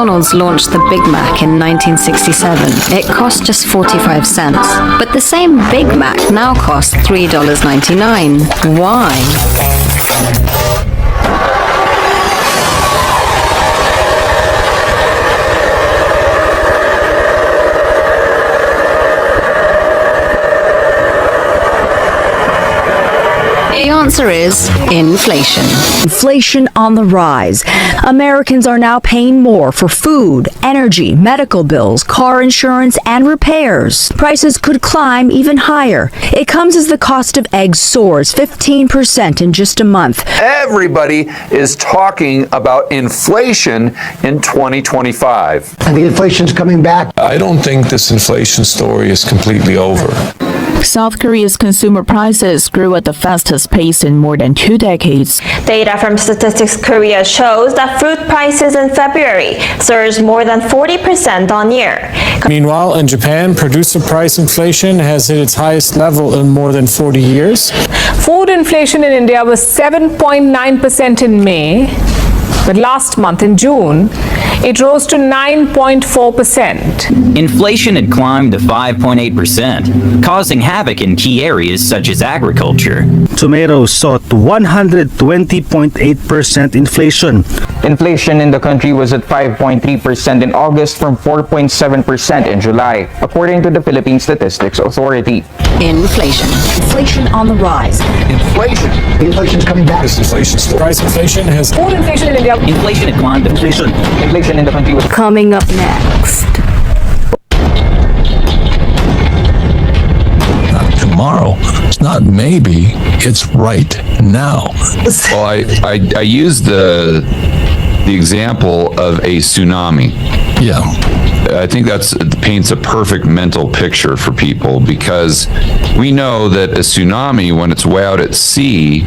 McDonald's launched the Big Mac in 1967, it cost just 45 cents. But the same Big Mac now costs $3.99. Why? The answer is inflation. Inflation on the rise. Americans are now paying more for food, energy, medical bills, car insurance, and repairs. Prices could climb even higher. It comes as the cost of eggs soars 15% in just a month. Everybody is talking about inflation in 2025. And the inflation's coming back. I don't think this inflation story is completely over. South Korea's consumer prices grew at the fastest pace in more than 2 decades. Data from Statistics Korea shows that fruit prices in February surged more than 40% on year. Meanwhile, in Japan, producer price inflation has hit its highest level in more than 40 years. Food inflation in India was 7.9% in May, but last month in June, it rose to 9.4%. Inflation had climbed to 5.8%, causing havoc in key areas such as agriculture. Tomatoes saw 120.8% inflation. Inflation in the country was at 5.3% in August from 4.7% in July, according to the Philippine Statistics Authority. Inflation. Inflation on the rise. Inflation. The inflation's coming back. This inflation story. Price inflation has... Food inflation in India. Inflation had climbed to Inflation in the country was... Coming up next. Not tomorrow. It's not maybe. It's right now. Well, I use the example of a tsunami. Yeah. I think it paints a perfect mental picture for people, because we know that a tsunami, when it's way out at sea,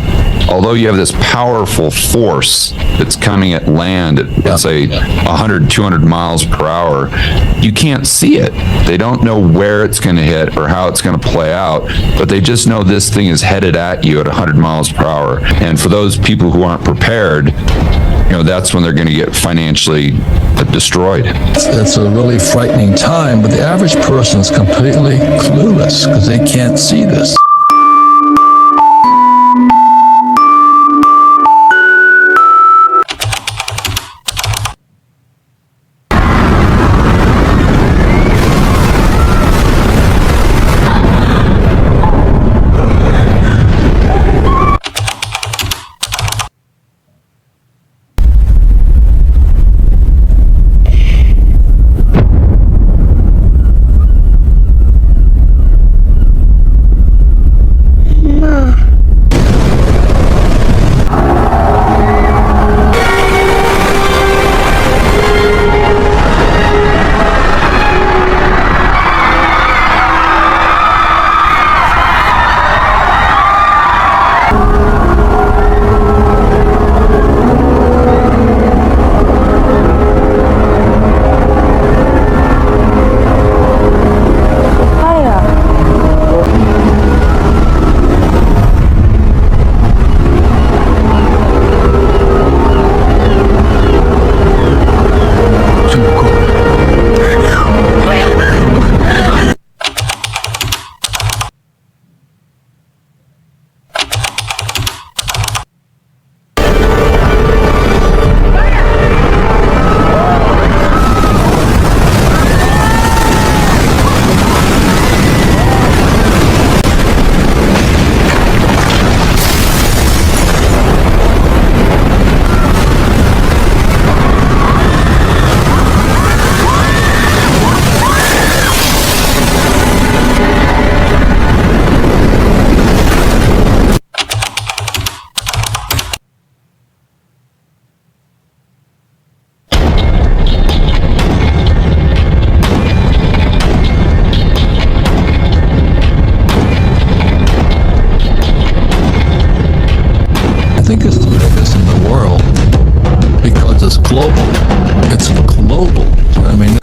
although you have this powerful force that's coming at land at, let's say, 100, 200 miles per hour, you can't see it. They don't know where it's going to hit or how it's going to play out, but they just know this thing is headed at you at 100 miles per hour. And for those people who aren't prepared, that's when they're going to get financially destroyed. It's a really frightening time, but the average person is completely clueless because they can't see this.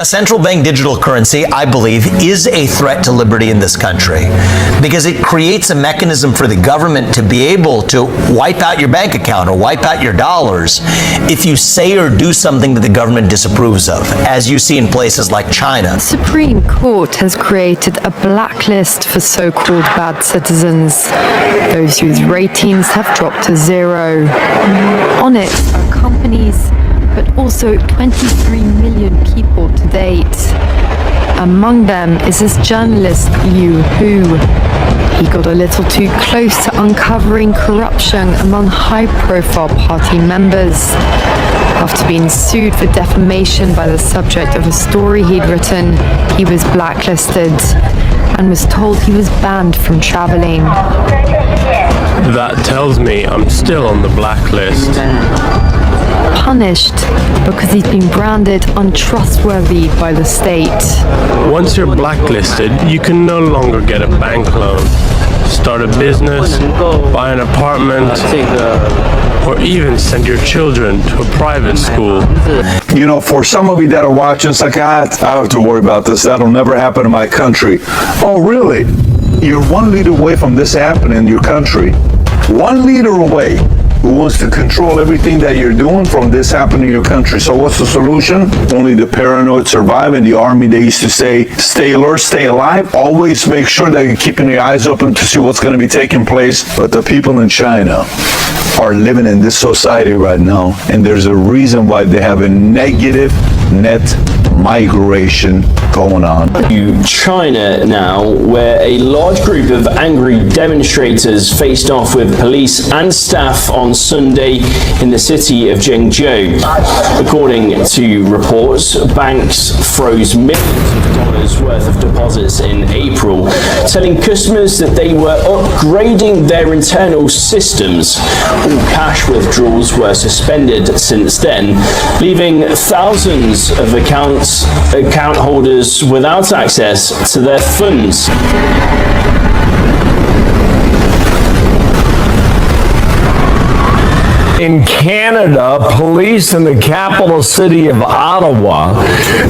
A central bank digital currency, I believe, is a threat to liberty in this country because it creates a mechanism for the government to be able to wipe out your bank account or wipe out your dollars if you say or do something that the government disapproves of, as you see in places like China. The Supreme Court has created a blacklist for so-called bad citizens, those whose ratings have dropped to 0. On it are companies, but also 23 million people to date. Among them is this journalist Liu Hu. He got a little too close to uncovering corruption among high-profile party members. After being sued for defamation by the subject of a story he'd written, he was blacklisted and was told he was banned from traveling. That tells me I'm still on the blacklist. Punished because he'd been branded untrustworthy by the state. Once you're blacklisted, you can no longer get a bank loan, start a business, buy an apartment, or even send your children to a private school. You know, for some of you that are watching, it's like, I don't have to worry about this. That'll never happen in my country. Oh, really? You're 1 leader away from this happening in your country. 1 leader away. Who wants to control everything that you're doing from this happening in your country. So what's the solution? Only the paranoid survive. In the army, they used to say, stay alert, stay alive. Always make sure that you're keeping your eyes open to see what's going to be taking place. But the people in China are living in this society right now, and there's a reason why they have a negative net migration going on. China now, where a large group of angry demonstrators faced off with police and staff on Sunday in the city of Zhengzhou. According to reports, banks froze millions of dollars worth of deposits in April, telling customers that they were upgrading their internal systems. All cash withdrawals were suspended since then, leaving thousands of account holders without access to their funds. In Canada, police in the capital city of Ottawa,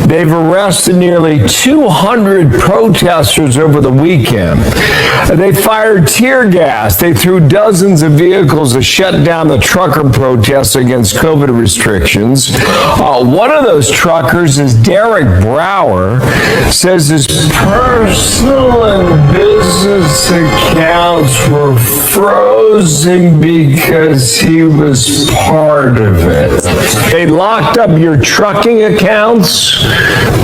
they've arrested nearly 200 protesters over the weekend. They fired tear gas. They threw dozens of vehicles to shut down the trucker protests against COVID restrictions. One of those truckers is Derek Brower, says his personal and business accounts were frozen because he was part of it. They locked up your trucking accounts,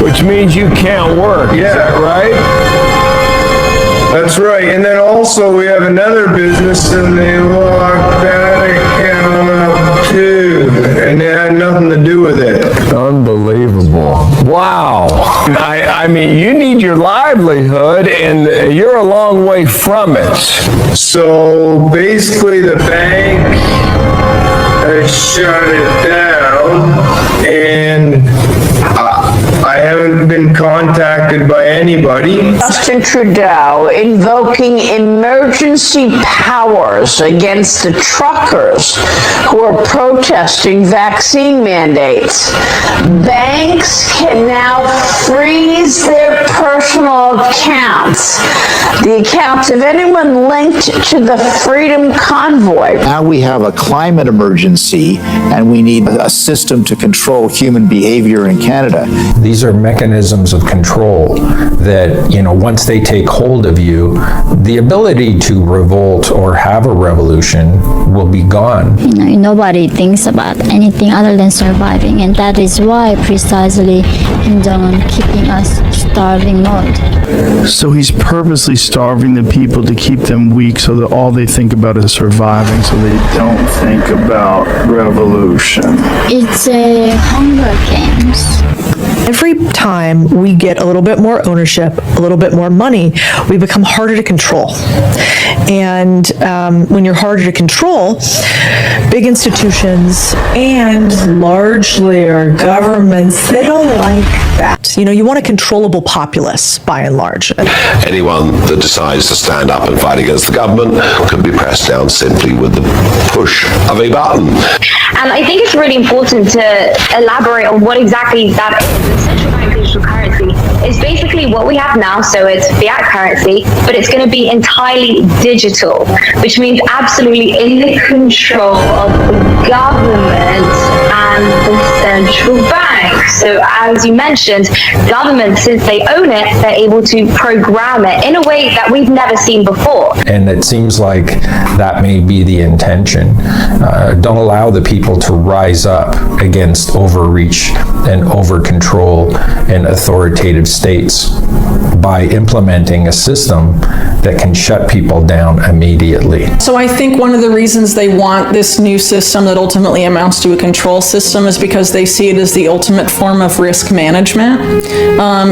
which means you can't work. Is that right? That's right. And then also we have another business and they locked that account up too. And it had nothing to do with it. Unbelievable. Wow. I mean, you need your livelihood and you're a long way from it. So basically the bank shut it down, and I haven't been contacted by anybody. Justin Trudeau invoking emergency powers against the truckers who are protesting vaccine mandates. Banks can now freeze their personal accounts, the accounts of anyone linked to the Freedom Convoy. Now we have a climate emergency, and we need a system to control human behavior in Canada. These are mechanisms of control that, once they take hold of you, the ability to revolt or have a revolution will be gone. Nobody thinks about anything other than surviving, and that is why precisely he's on keeping us starving mode. So he's purposely starving the people to keep them weak so that all they think about is surviving, so they don't think about revolution. It's a Hunger Games. Every time we get a little bit more ownership, a little bit more money, we become harder to control. And when you're harder to control, big institutions and largely our governments, they don't like that. You want a controllable populace, by and large. large. Anyone that decides to stand up and fight against the government can be pressed down simply with the push of a button. And I think it's really important to elaborate on what exactly that is. The central bank digital currency is basically what we have now, so it's fiat currency, but it's going to be entirely digital, which means absolutely in the control of the government and the central bank. So as you mentioned, government, since they own it, they're able to program it in a way that we've never seen before. And it seems like that may be the intention. Don't allow the people to rise up against overreach and over control and authoritative states by implementing a system that can shut people down immediately. So I think one of the reasons they want this new system that ultimately amounts to a control system is because they see it as the ultimate form of risk management.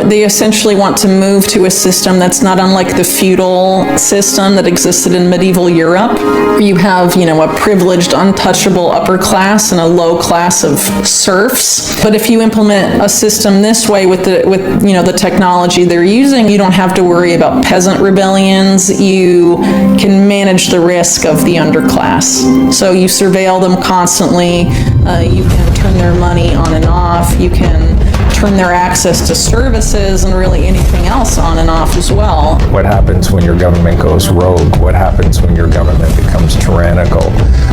They essentially want to move to a system that's not unlike the feudal system that existed in medieval Europe, where you have, a privileged, untouchable upper class and a low class of serfs. But if you implement a system this way with the technology they're using, you don't have to worry about peasant rebellions. You can manage the risk of the underclass. So you surveil them constantly. You can turn their money on and off. You can turn their access to services and really anything else on and off as well. What happens when your government goes rogue? What happens when your government becomes tyrannical?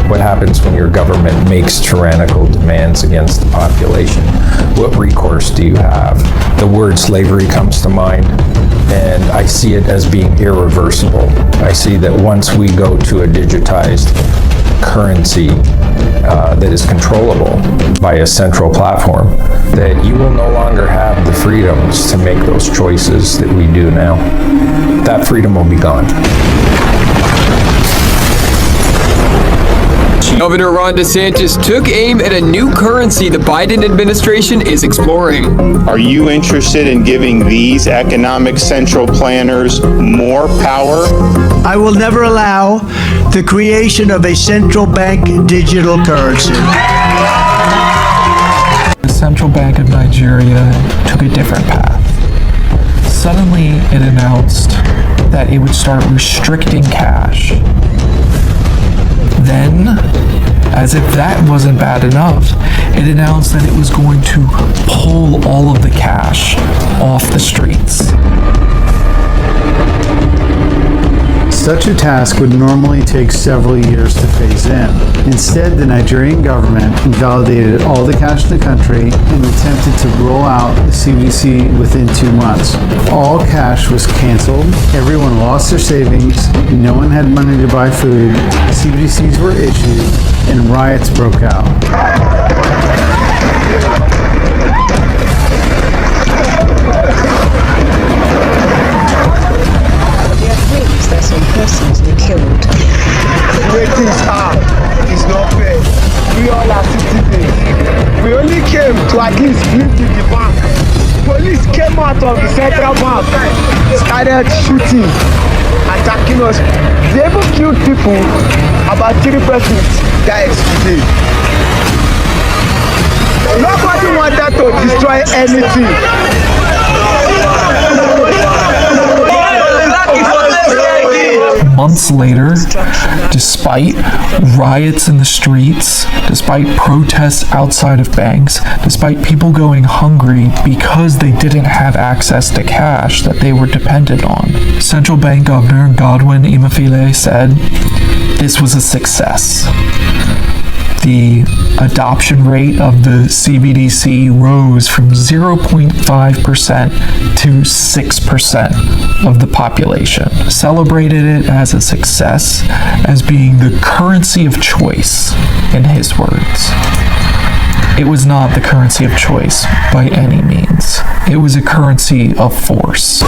What happens when your government makes tyrannical demands against the population? What recourse do you have? The word slavery comes to mind, and I see it as being irreversible. I see that once we go to a digitized currency that is controllable by a central platform, that you will no longer have the freedoms to make those choices that we do now. That freedom will be gone. Governor Ron DeSantis took aim at a new currency the Biden administration is exploring. Are you interested in giving these economic central planners more power? I will never allow the creation of a central bank digital currency. The Central Bank of Nigeria took a different path. Suddenly, it announced that it would start restricting cash. Then, as if that wasn't bad enough, it announced that it was going to pull all of the cash off the streets. Such a task would normally take several years to phase in. Instead, the Nigerian government invalidated all the cash in the country and attempted to roll out the CBDC within 2 months. All cash was canceled, everyone lost their savings, no one had money to buy food, CBDCs were issued, and riots broke out. That some persons were killed. The way things are is not fair. We all are citizens. We only came to at least live in the bank. Police came out of the central bank, started shooting, attacking us. They even killed people. About 3 persons died today. Nobody wanted to destroy anything. Months later, despite riots in the streets, despite protests outside of banks, despite people going hungry because they didn't have access to cash that they were dependent on, Central Bank Governor Godwin Emefiele said this was a success. The adoption rate of the CBDC rose from 0.5% to 6% of the population. Celebrated it as a success, as being the currency of choice, in his words. It was not the currency of choice by any means. It was a currency of force.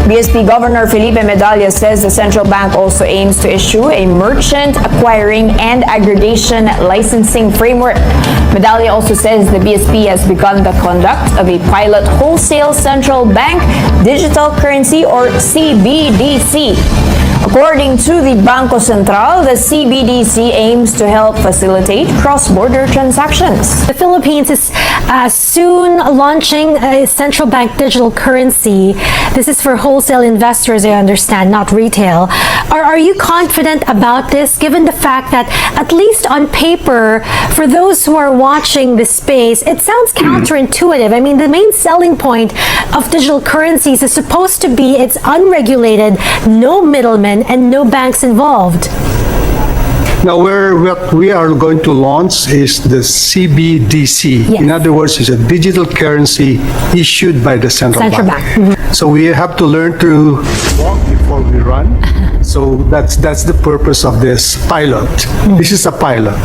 BSP Governor Felipe Medalla says the central bank also aims to issue a merchant acquiring and aggregation licensing framework. Medalla also says the BSP has begun the conduct of a pilot wholesale central bank digital currency, or CBDC. According to the Bangko Sentral, the CBDC aims to help facilitate cross-border transactions. The Philippines is soon launching a central bank digital currency. This is for wholesale investors, I understand, not retail. Are you confident about this, given the fact that, at least on paper, for those who are watching this space, it sounds counterintuitive? I mean, the main selling point of digital currencies is supposed to be it's unregulated, no middlemen, and no banks involved. Now, what we are going to launch is the CBDC. Yes. In other words, it's a digital currency issued by the central bank. So we have to learn to walk before we run. So that's the purpose of this pilot. This is a pilot,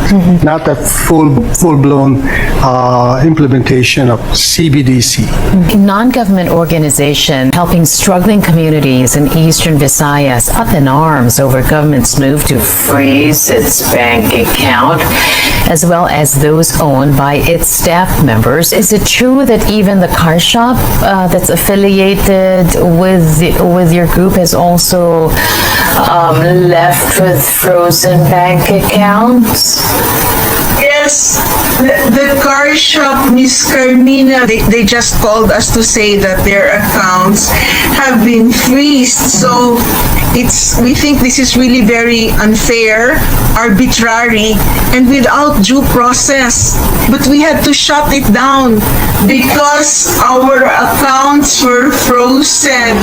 not a full-blown implementation of CBDC. A non-government organization helping struggling communities in Eastern Visayas up in arms over government's move to freeze its bank account, as well as those owned by its staff members. Is it true that even the car shop that's affiliated with your group has also left with frozen bank accounts? Yes, the car shop, Miss Carmina, they just called us to say that their accounts have been freezed. So we think this is really very unfair, arbitrary, and without due process. But we had to shut it down because our accounts were frozen.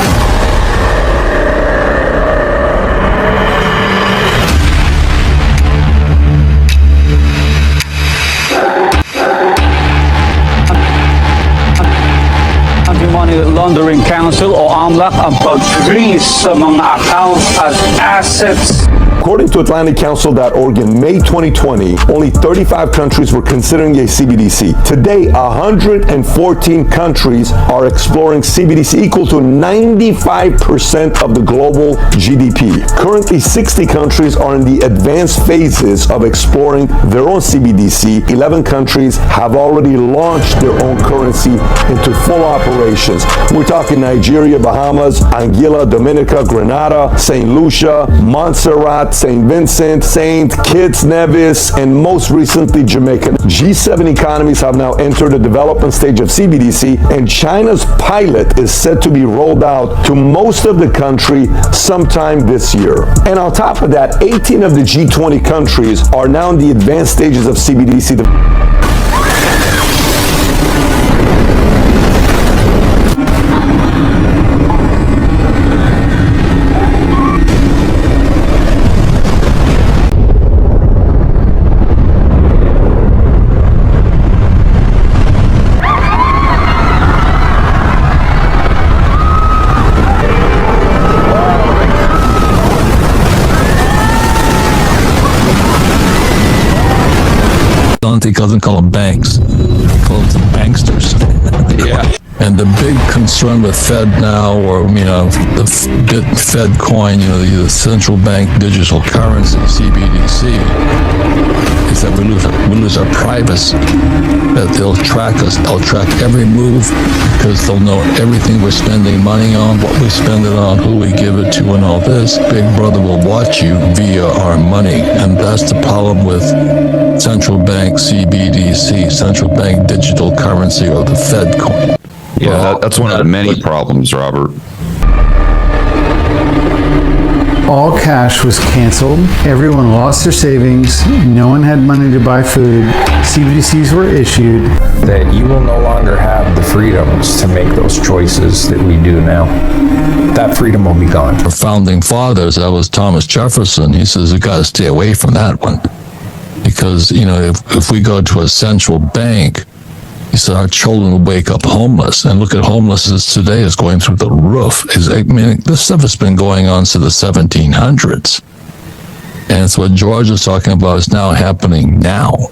Anti-Money Laundering Council o AMLAC ang pag-freeze sa mga accounts at assets. According to AtlanticCouncil.org, in May 2020, only 35 countries were considering a CBDC. Today, 114 countries are exploring CBDC, equal to 95% of the global GDP. Currently, 60 countries are in the advanced phases of exploring their own CBDC. 11 countries have already launched their own currency into full operations. We're talking Nigeria, Bahamas, Anguilla, Dominica, Grenada, St. Lucia, Montserrat, St. Vincent, St. Kitts, Nevis, and most recently Jamaica. G7 economies have now entered the development stage of CBDC, and China's pilot is set to be rolled out to most of the country sometime this year. And on top of that, 18 of the G20 countries are now in the advanced stages of CBDC. He doesn't call them banks, he calls them banksters. Yeah. And the big concern with Fed now, or the Fed coin, the central bank digital currency, CBDC, is that we lose our privacy. That they'll track us, they'll track every move, because they'll know everything we're spending money on, what we spend it on, who we give it to, and all this. Big Brother will watch you via our money, and that's the problem with central bank CBDC, central bank digital currency, or the Fed coin. Yeah, that's one of the many problems, Robert. All cash was canceled. Everyone lost their savings. No one had money to buy food. CBDCs were issued. That you will no longer have the freedoms to make those choices that we do now. That freedom will be gone. Our founding fathers, that was Thomas Jefferson, he says you got to stay away from that one. Because, if we go to a central bank, he said our children will wake up homeless. And look at homelessness today, is going through the roof. This stuff has been going on since the 1700s. And it's what George is talking about is now happening now.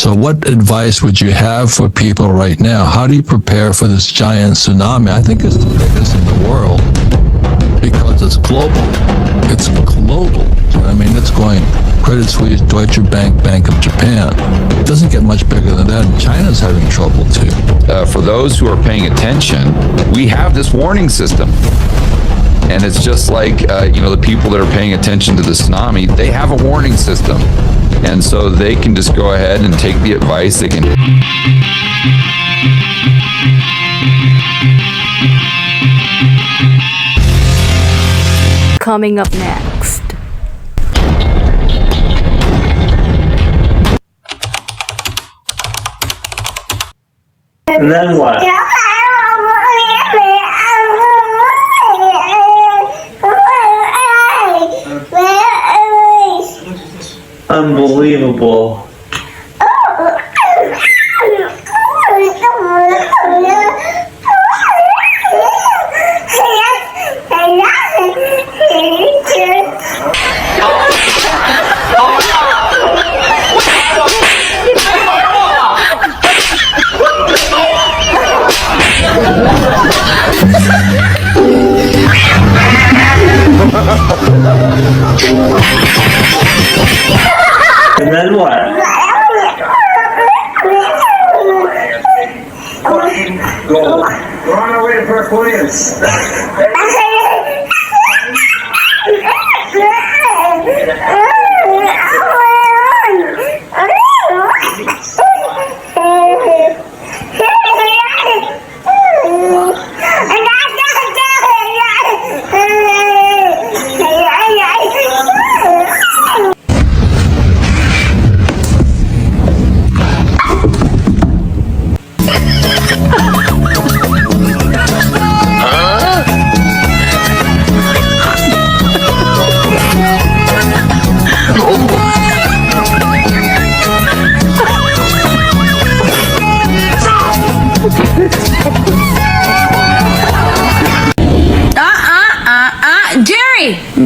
So what advice would you have for people right now? How do you prepare for this giant tsunami? I think it's the biggest in the world because it's global. It's global. I mean, it's going Credit Suisse, Deutsche Bank, Bank of Japan. It doesn't get much bigger than that. And China's having trouble too. For those who are paying attention, we have this warning system. And it's just like, the people that are paying attention to the tsunami, they have a warning system. And so they can just go ahead and take the advice. They can. Coming up next. And then what? Unbelievable. And then what? Go. Run away for police.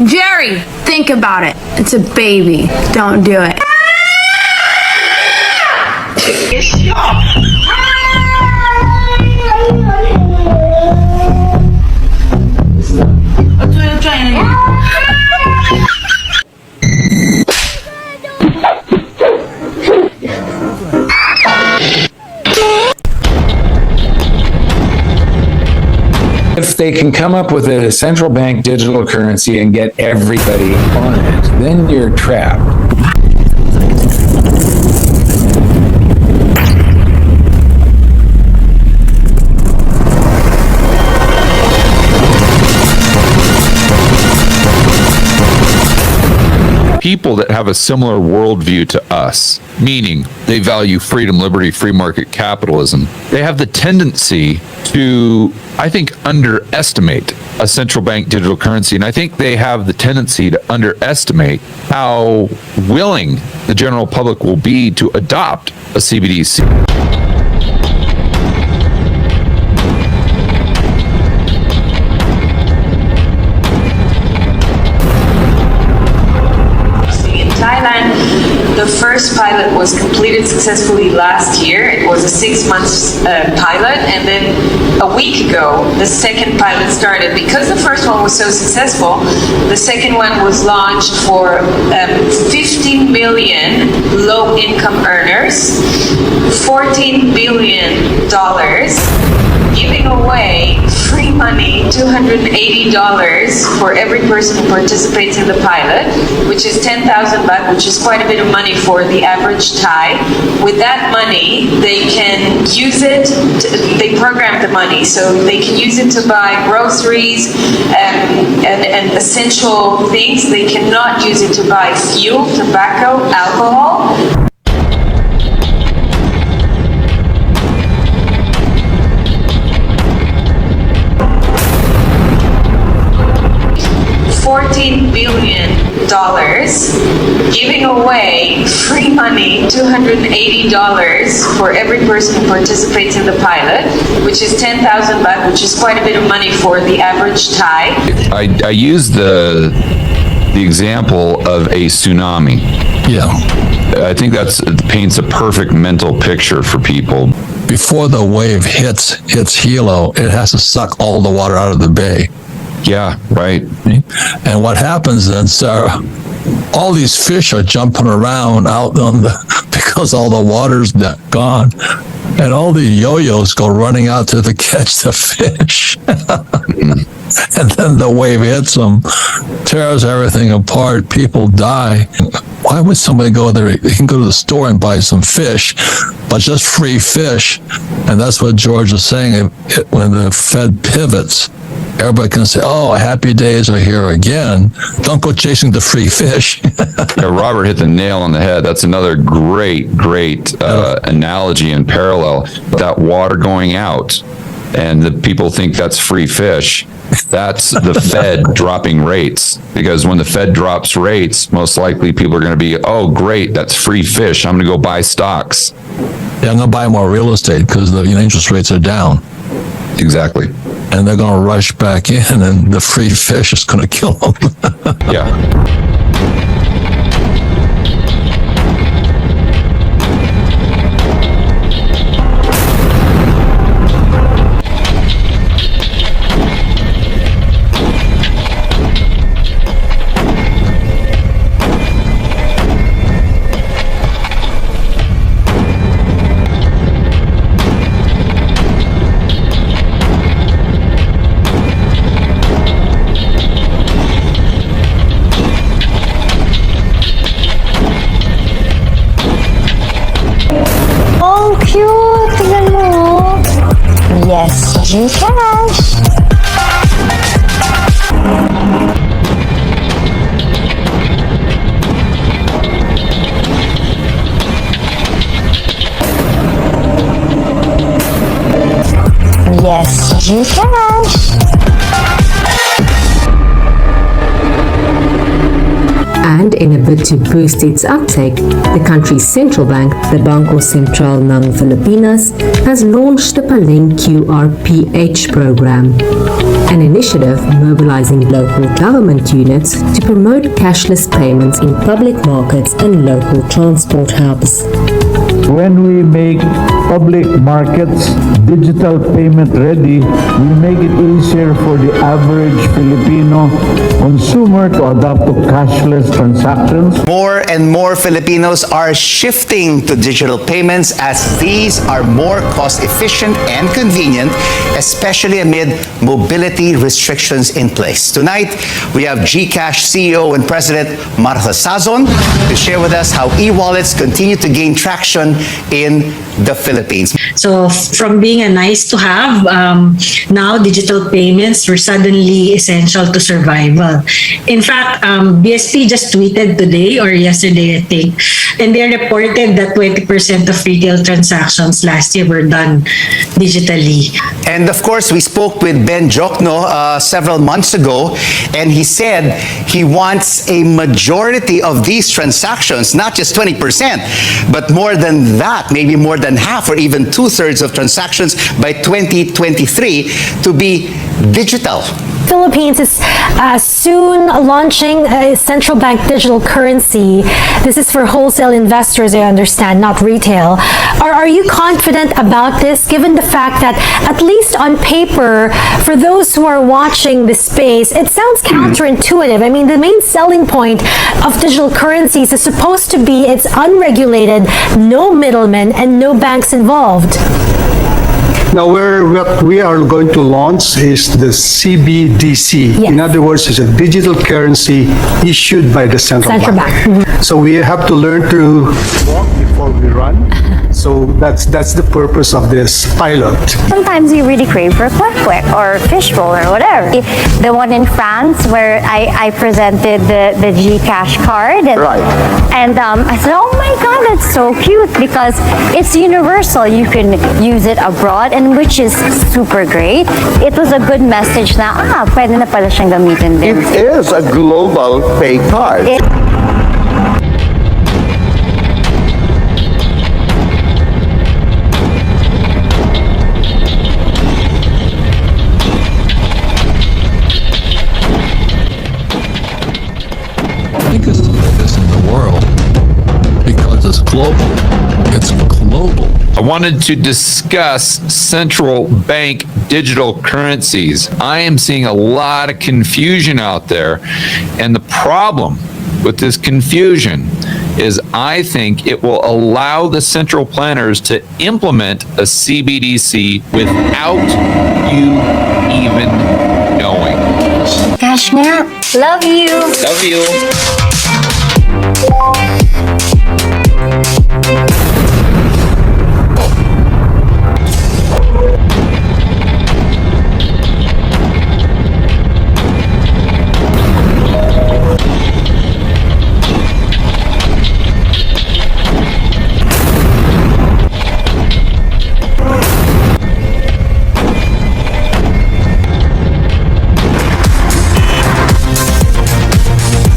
Jerry, think about it. It's a baby. Don't do it. If they can come up with a central bank digital currency and get everybody on it, then you're trapped. People that have a similar worldview to us, meaning they value freedom, liberty, free market capitalism, they have the tendency to, I think, underestimate a central bank digital currency. And I think they have the tendency to underestimate how willing the general public will be to adopt a CBDC. Thailand, the first pilot was completed successfully last year. It was a 6 months pilot, and then a week ago, the second pilot started. Because the first one was so successful, the second one was launched for 50 million low-income earners, $14 billion, giving away free money, $280 for every person who participates in the pilot, which is 10,000 baht, which is quite a bit of money for the average Thai. With that money, they can use it, they program the money, so they can use it to buy groceries and essential things. They cannot use it to buy fuel, tobacco, alcohol. $14 billion, giving away free money, $280 for every person who participates in the pilot, which is 10,000 baht, which is quite a bit of money for the average Thai. I use the the example of a tsunami. Yeah. I think that paints a perfect mental picture for people. Before the wave hits Hilo, it has to suck all the water out of the bay. Yeah, right. And what happens then, Sarah, all these fish are jumping around out on because all the water's gone. And all the yo-yos go running out to catch the fish. And then the wave hits them, tears everything apart, people die. Why would somebody go there? They can go to the store and buy some fish, but just free fish. And that's what George is saying. When the Fed pivots, everybody can say, oh, happy days are here again. Don't go chasing the free fish. Yeah, Robert hit the nail on the head. That's another great analogy and parallel. That water going out, and the people think that's free fish. That's the Fed dropping rates, because when the Fed drops rates, most likely people are going to be, oh, great, that's free fish. I'm going to go buy stocks. Yeah, I'm going to buy more real estate because the interest rates are down. Exactly. And they're going to rush back in, and the free fish is going to kill them. Yeah. Yes, Gcash. Yes, Gcash. And in a bid to boost its uptake, the country's central bank, the Bangko Sentral ng Filipinas, has launched the Paleng QRPH program, an initiative mobilizing local government units to promote cashless payments in public markets and local transport hubs. When we make public markets digital payment ready, we make it easier for the average Filipino consumer to adapt to cashless transactions. More and more Filipinos are shifting to digital payments as these are more cost efficient and convenient, especially amid mobility restrictions in place. Tonight, we have Gcash CEO and President Martha Sazon to share with us how e-wallets continue to gain traction in the Philippines. So from being a nice to have, now digital payments were suddenly essential to survival. In fact, BSP just tweeted today or yesterday, I think, and they reported that 20% of retail transactions last year were done digitally. And of course, we spoke with Ben Jokno several months ago, and he said he wants a majority of these transactions, not just 20%, but more than that, maybe more than half or even 2/3 of transactions by 2023 to be digital. Philippines is soon launching a central bank digital currency. This is for wholesale investors, I understand, not retail. Are you confident about this, given the fact that, at least on paper, for those who are watching this space, it sounds counterintuitive. I mean, the main selling point of digital currencies is supposed to be it's unregulated, no middlemen, and no banks involved. Now, what we are going to launch is the CBDC. Yes. In other words, it's a digital currency issued by the central bank. Mm-hmm. So we have to learn to walk before we run. So that's the purpose of this pilot. Sometimes you really crave for quick or fishbowl or whatever. The one in France where I presented the Gcash card. And, and I said, oh my God, that's so cute because it's universal. You can use it abroad, and which is super great. It was a good message na, pwede na pala siyang gamitin din. It is a global pay card. wanted to discuss central bank digital currencies. I am seeing a lot of confusion out there, and the problem with this confusion is I think it will allow the central planners to implement a CBDC without you even knowing. Gosh, nga. Love you. Love you.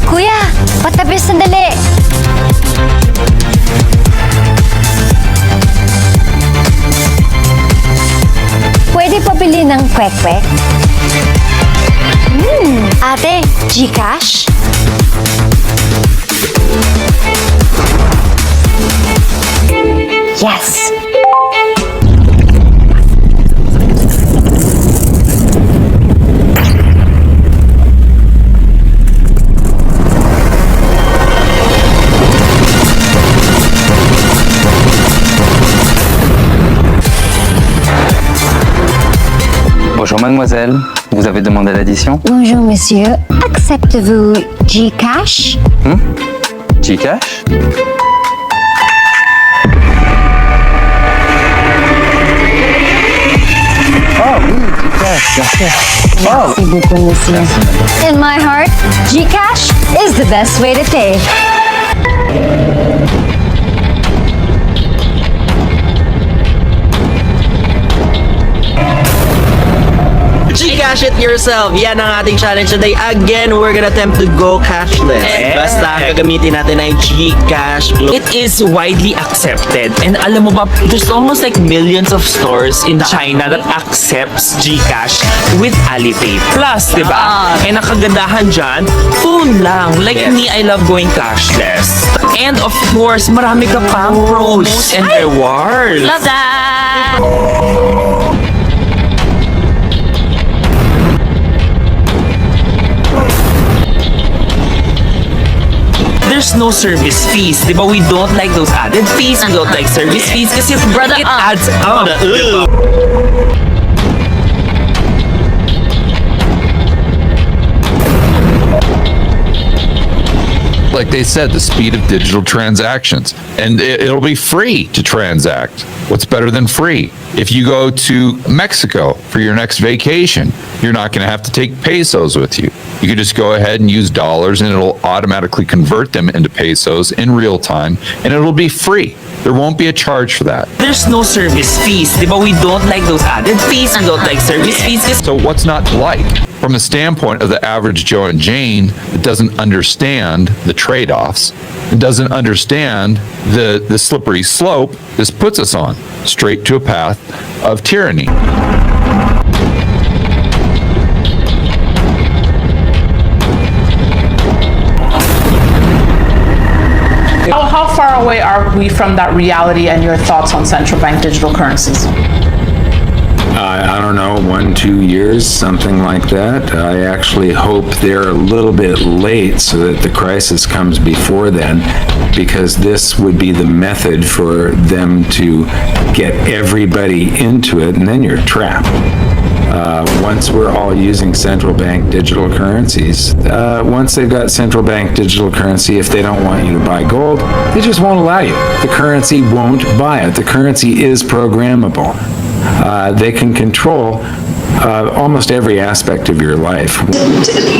Kuya, patabi sandali. Pwede pabili ng kwek-kwek? Ate, Gcash? Yes. Bonjour mademoiselle, vous avez demandé l'addition? Bonjour monsieur, acceptez-vous Gcash? Gcash? Oh oui, Gcash, bien sûr. Merci beaucoup monsieur. In my heart, Gcash is the best way to pay. Gcash it yourself. Yan ang ating challenge today. Again, we're gonna attempt to go cashless. Basta gagamitin natin ay Gcash. It is widely accepted. And alam mo ba, there's almost like millions of stores in China that accepts Gcash with Alipay. Plus, di ba? And ang kagandahan dyan, phone lang. Like me, I love going cashless. And of course, marami ka pang pros and rewards. Love that! There's no service fees, di ba? We don't like those added fees. We don't like service fees kasi brother, it adds up. Like they said, the speed of digital transactions, and it'll be free to transact. What's better than free? If you go to Mexico for your next vacation, you're not going to have to take pesos with you. You can just go ahead and use dollars, and it'll automatically convert them into pesos in real time, and it'll be free. There won't be a charge for that. There's no service fees, di ba? We don't like those added fees. We don't like service fees. So what's not to like? From the standpoint of the average Joe and Jane that doesn't understand the trade-offs, and doesn't understand the slippery slope this puts us on, straight to a path of tyranny. How far away are we from that reality, and your thoughts on central bank digital currencies? I don't know, 1-2 years, something like that. I actually hope they're a little bit late so that the crisis comes before then, because this would be the method for them to get everybody into it, and then you're trapped. Once we're all using central bank digital currencies, once they've got central bank digital currency, if they don't want you to buy gold, they just won't allow you. The currency won't buy it. The currency is programmable. They can control almost every aspect of your life.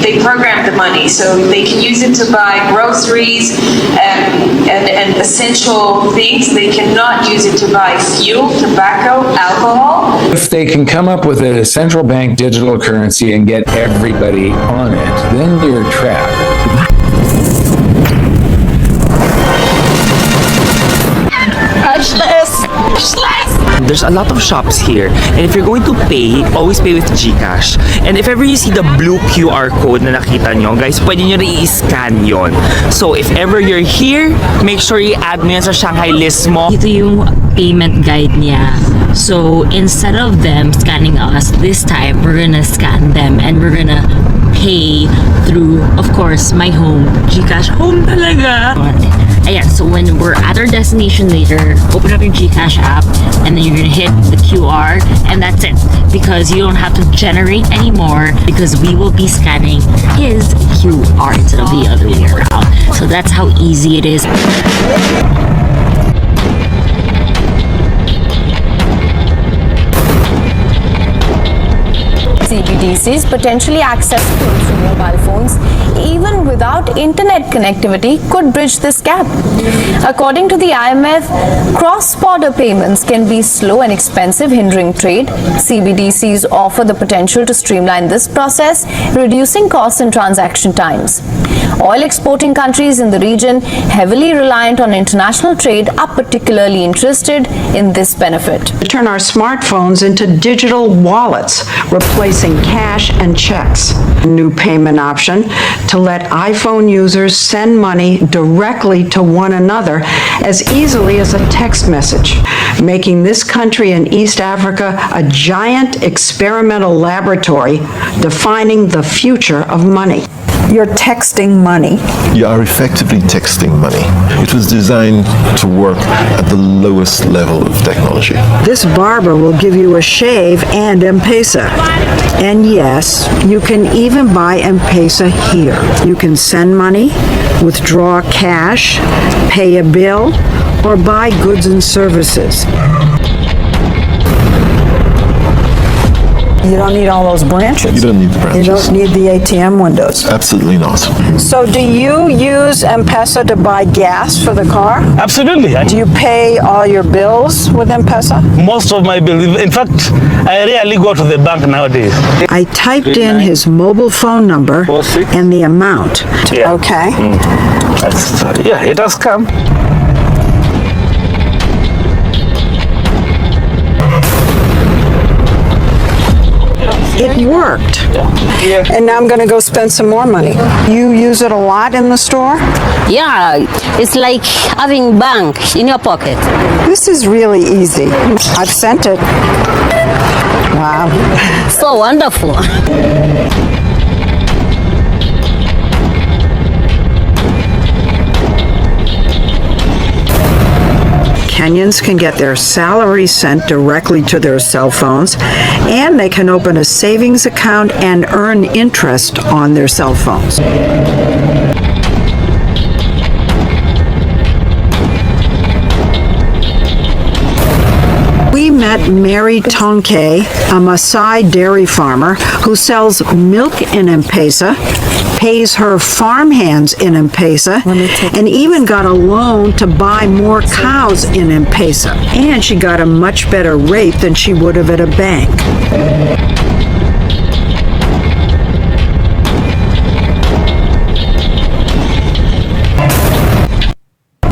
They program the money, so they can use it to buy groceries and essential things. They cannot use it to buy fuel, tobacco, alcohol. If they can come up with a central bank digital currency and get everybody on it, then you're trapped. There's a lot of shops here, and if you're going to pay, always pay with Gcash. And if ever you see the blue QR code na nakita nyo, guys, pwede nyo na i-scan yon. So if ever you're here, make sure i-add mo yan sa Shanghai list mo. Ito yung payment guide niya. So instead of them scanning us, this time we're gonna scan them and we're gonna pay through, of course, my home. GCash home talaga. Ayan, so when we're at our destination later, open up your GCash app and then you're gonna hit the QR and that's it. Because you don't have to generate anymore because we will be scanning his QR instead of the other way around. So that's how easy it is. CBDCs potentially accessible through mobile phones, even without internet connectivity, could bridge this gap. According to the IMF, cross-border payments can be slow and expensive, hindering trade. CBDCs offer the potential to streamline this process, reducing costs and transaction times. Oil exporting countries in the region, heavily reliant on international trade, are particularly interested in this benefit. To turn our smartphones into digital wallets, replacing cash and checks. New payment option to let iPhone users send money directly to one another as easily as a text message, making this country in East Africa a giant experimental laboratory defining the future of money. You're texting money. You are effectively texting money. It was designed to work at the lowest level of technology. This barber will give you a shave and M-Pesa. And yes, you can even buy M-Pesa here. You can send money, withdraw cash, pay a bill, or buy goods and services. You don't need all those branches. You don't need the branches. You don't need the ATM windows. Absolutely not. So do you use M-Pesa to buy gas for the car? Absolutely. Do you pay all your bills with M-Pesa? Most of my bills. In fact, I rarely go to the bank nowadays. I typed in his mobile phone number and the amount. Yeah. Okay. Yeah, it has come. It worked. Yeah. And now I'm going to go spend some more money. You use it a lot in the store? Yeah, it's like having bank in your pocket. This is really easy. I've sent it. Wow. So wonderful. Kenyans can get their salaries sent directly to their cell phones, and they can open a savings account and earn interest on their cell phones. We met Mary Tonke, a Maasai dairy farmer who sells milk in M-Pesa, pays her farmhands in M-Pesa, and even got a loan to buy more cows in M-Pesa. And she got a much better rate than she would have at a bank.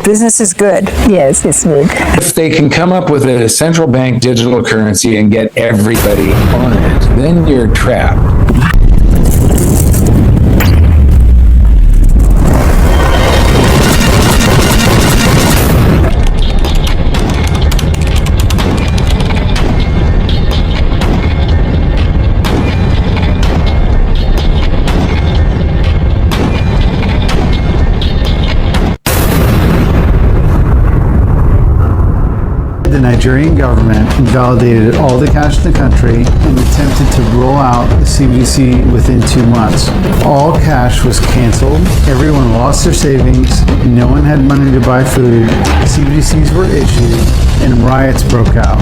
Business is good. Yes, it's good. If they can come up with a central bank digital currency and get everybody on it, then you're trapped. The Nigerian government invalidated all the cash in the country and attempted to roll out the CBDC within 2 months. All cash was canceled, everyone lost their savings, no one had money to buy food, CBDCs were issued, and riots broke out.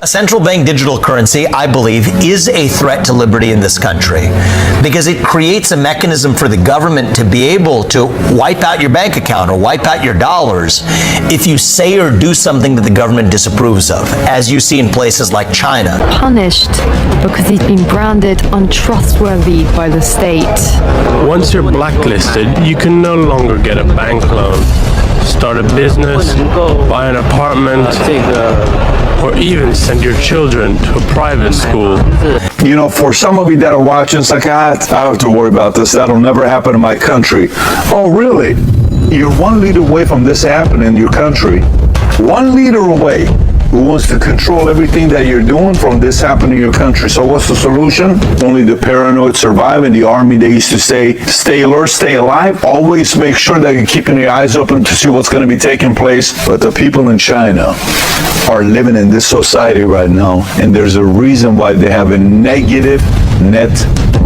A central bank digital currency, I believe, is a threat to liberty in this country because it creates a mechanism for the government to be able to wipe out your bank account or wipe out your dollars if you say or do something that the government disapproves of, as you see in places like China. Punished because he's been branded untrustworthy by the state. Once you're blacklisted, you can no longer get a bank loan, start a business, buy an apartment, or even send your children to a private school. You know, for some of you that are watching, it's like, I don't have to worry about this. That'll never happen in my country. Oh, really? You're 1 leader away from this happening in your country. 1 leader away who wants to control everything that you're doing from this happening in your country. So what's the solution? Only the paranoid survive. In the army, they used to say, stay alert, stay alive. Always make sure that you're keeping your eyes open to see what's going to be taking place. But the people in China are living in this society right now, and there's a reason why they have a negative net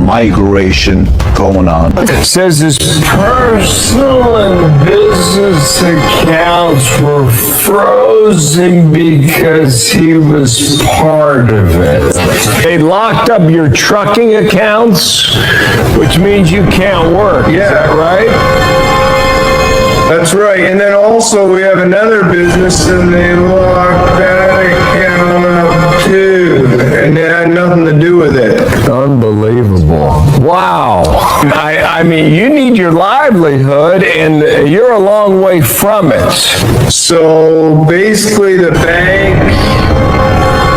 migration going on. It says his personal and business accounts were frozen because he was part of it. They locked up your trucking accounts, which means you can't work. Yeah. Is that right? That's right. And then also we have another business and they locked that account up too. And it had nothing to do with it. Unbelievable. Wow. I mean, you need your livelihood and you're a long way from it. So basically the bank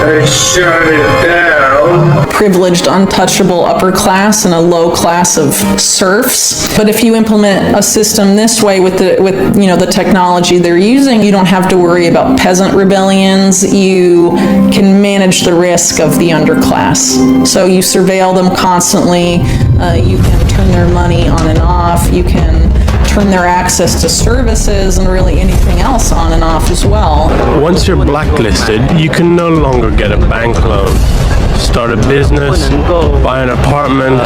has shut it down. Privileged, untouchable upper class and a low class of serfs. But if you implement a system this way with the technology they're using, you don't have to worry about peasant rebellions. You can manage the risk of the underclass. So you surveil them constantly. You can turn their money on and off. You can turn their access to services and really anything else on and off as well. Once you're blacklisted, you can no longer get a bank loan, start a business, buy an apartment,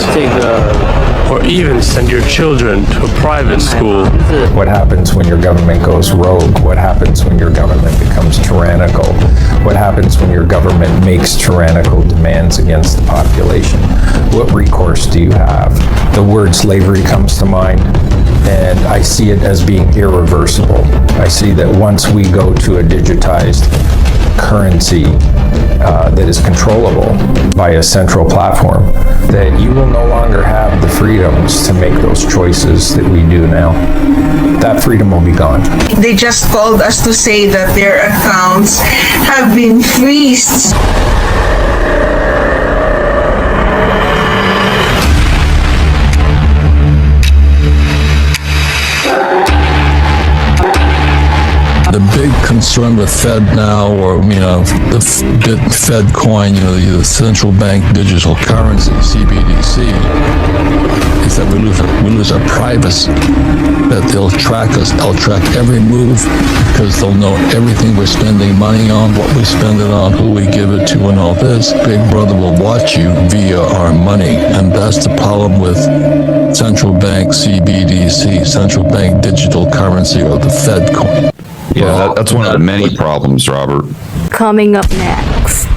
or even send your children to a private school. What happens when your government goes rogue? What happens when your government becomes tyrannical? What happens when your government makes tyrannical demands against the population? What recourse do you have? The word slavery comes to mind, and I see it as being irreversible. I see that once we go to a digitized currency that is controllable by a central platform, that you will no longer have the freedoms to make those choices that we do now. That freedom will be gone. They just called us to say that their accounts have been freezed. The big concern with Fed now, or the Fed coin, the central bank digital currency, CBDC, is that we lose our privacy. That they'll track us, they'll track every move because they'll know everything we're spending money on, what we spend it on, who we give it to, and all this. Big Brother will watch you via our money, and that's the problem with central bank CBDC, central bank digital currency, or the Fed coin. Yeah, that's one of the many problems, Robert. Coming up next.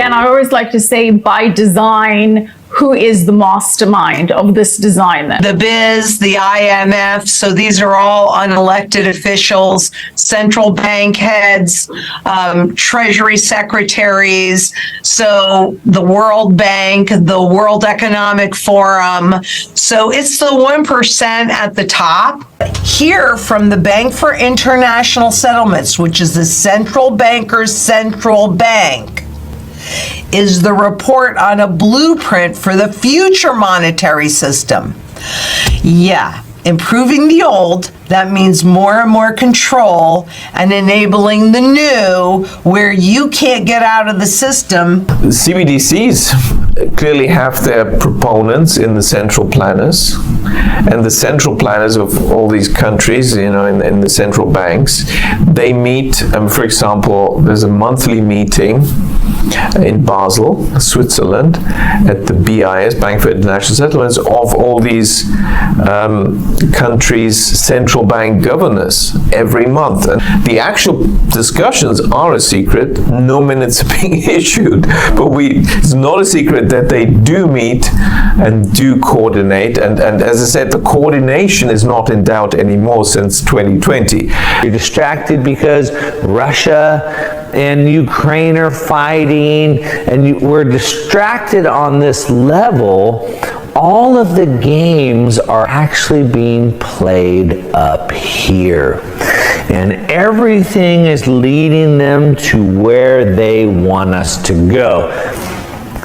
And I always like to say, by design, who is the mastermind of this design then? The biz, the IMF, so these are all unelected officials, central bank heads, treasury secretaries, so the World Bank, the World Economic Forum. So it's the 1% at the top. Here from the Bank for International Settlements, which is the central banker's central bank, is the report on a blueprint for the future monetary system. Yeah, improving the old, that means more and more control, and enabling the new, where you can't get out of the system. CBDCs clearly have their proponents in the central planners, and the central planners of all these countries, in the central banks, they meet, for example, there's a monthly meeting in Basel, Switzerland, at the BIS, Bank for International Settlements, of all these countries' central bank governors every month. And the actual discussions are a secret. No minutes are being issued. But it's not a secret that they do meet and do coordinate. And as I said, the coordination is not in doubt anymore since 2020. You're distracted because Russia and Ukraine are fighting, and we're distracted on this level. All of the games are actually being played up here, and everything is leading them to where they want us to go.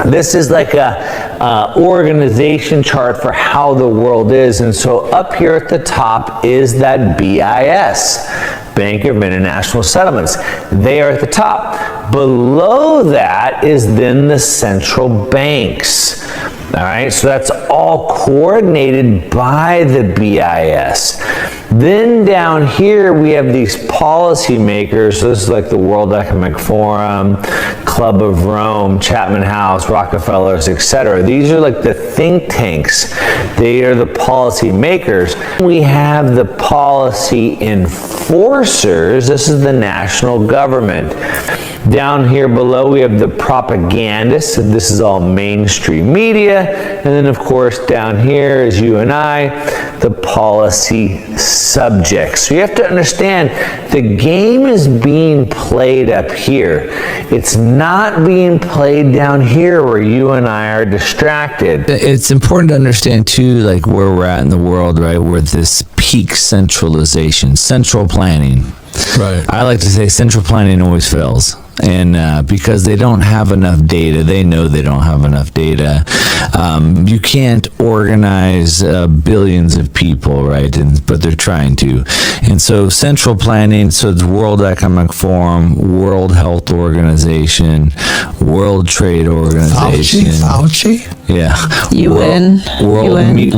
This is like a organization chart for how the world is. And so up here at the top is that BIS, Bank of International Settlements. They are at the top. Below that is then the central banks. All right, so that's all coordinated by the BIS. Then down here we have these policymakers. So this is like the World Economic Forum, Club of Rome, Chatham House, Rockefellers, etc. These are like the think tanks. They are the policy makers. We have the policy enforcers. This is the national government. Down here below we have the propagandists. This is all mainstream media. And then of course down here is you and I, the policy subjects. So you have to understand the game is being played up here. It's not being played down here where you and I are distracted. It's important to understand too, like where we're at in the world, right? Where this peak centralization, central planning. Right. I like to say central planning always fails. And because they don't have enough data, they know they don't have enough data. You can't organize billions of people, right? But they're trying to. And so central planning, so the World Economic Forum, World Health Organization, World Trade Organization. Fauci? Yeah. UN.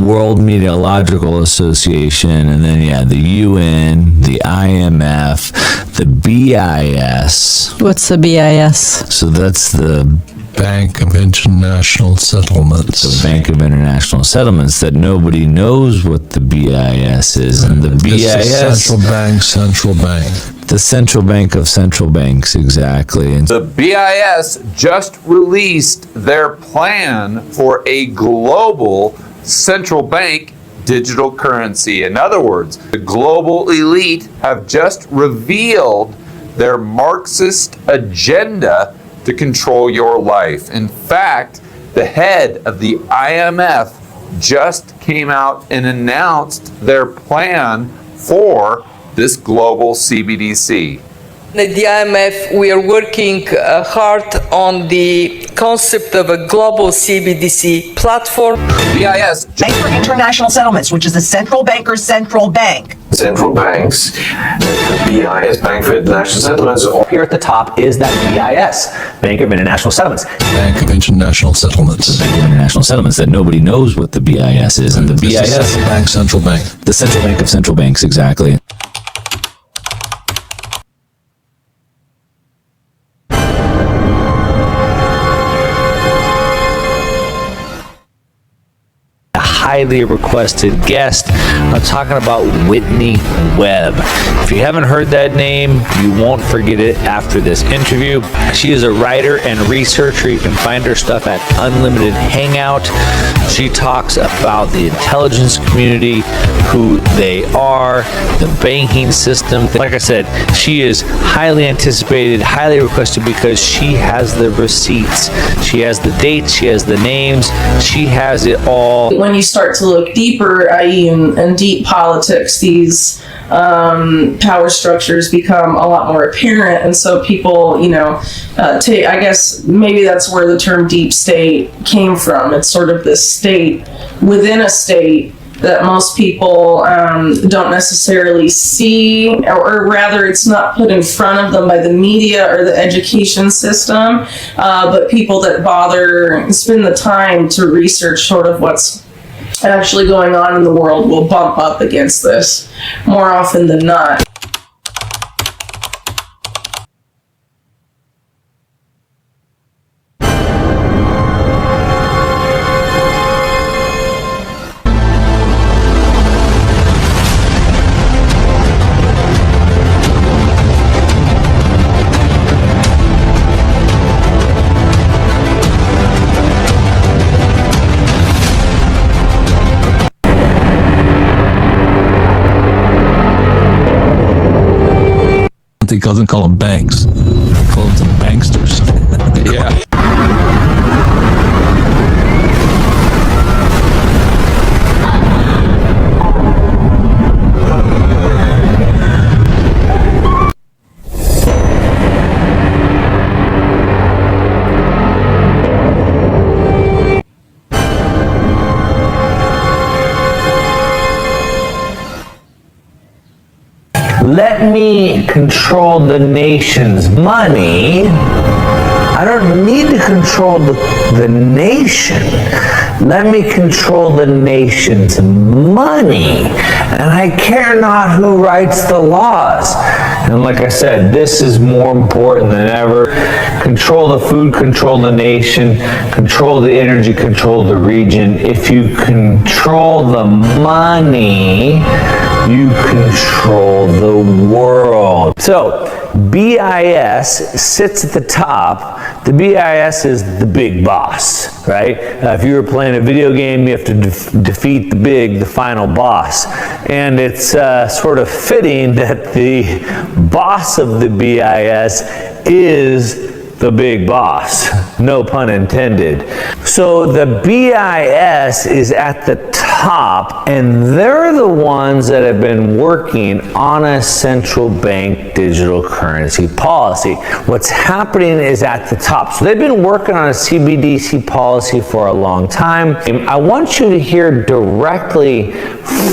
World Meteorological Association, and then, yeah, the UN, the IMF, the BIS. What's the BIS? So that's the Bank of International Settlements. The Bank of International Settlements, that nobody knows what the BIS is. And the BIS... Central bank. The central bank of central banks, exactly. And the BIS just released their plan for a global central bank digital currency. In other words, the global elite have just revealed their Marxist agenda to control your life. In fact, the head of the IMF just came out and announced their plan for this global CBDC. At the IMF, we are working hard on the concept of a global CBDC platform. BIS, Bank for International Settlements, which is the central banker's central bank. Central banks, the BIS, Bank for International Settlements. Here at the top is that BIS, Bank of International Settlements. Bank of International Settlements. Bank of International Settlements, that nobody knows what the BIS is. And the BIS... Central bank. The central bank of central banks, exactly. Highly requested guest. I'm talking about Whitney Webb. If you haven't heard that name, you won't forget it after this interview. She is a writer and researcher. You can find her stuff at Unlimited Hangout. She talks about the intelligence community, who they are, the banking system. Like I said, she is highly anticipated, highly requested because she has the receipts. She has the dates, she has the names, she has it all. When you start to look deeper, i.e. in deep politics, these power structures become a lot more apparent, and so people, I guess maybe that's where the term deep state came from. It's sort of this state within a state that most people don't necessarily see, or rather it's not put in front of them by the media or the education system, but people that bother, spend the time to research sort of what's actually going on in the world will bump up against this more often than not. He doesn't call them banks. He calls them banksters. Yeah. let me control the nation's money. I don't need to control the nation. Let me control the nation's money. And I care not who writes the laws. And like I said, this is more important than ever. Control the food, control the nation, control the energy, control the region. If you control the money, you control the world. So, BIS sits at the top. The BIS is the big boss, right? If you were playing a video game, you have to defeat the final boss. And it's sort of fitting that the boss of the BIS is the big boss, no pun intended. So the BIS is at the top, and they're the ones that have been working on a central bank digital currency policy. What's happening is at the top. So they've been working on a CBDC policy for a long time. I want you to hear directly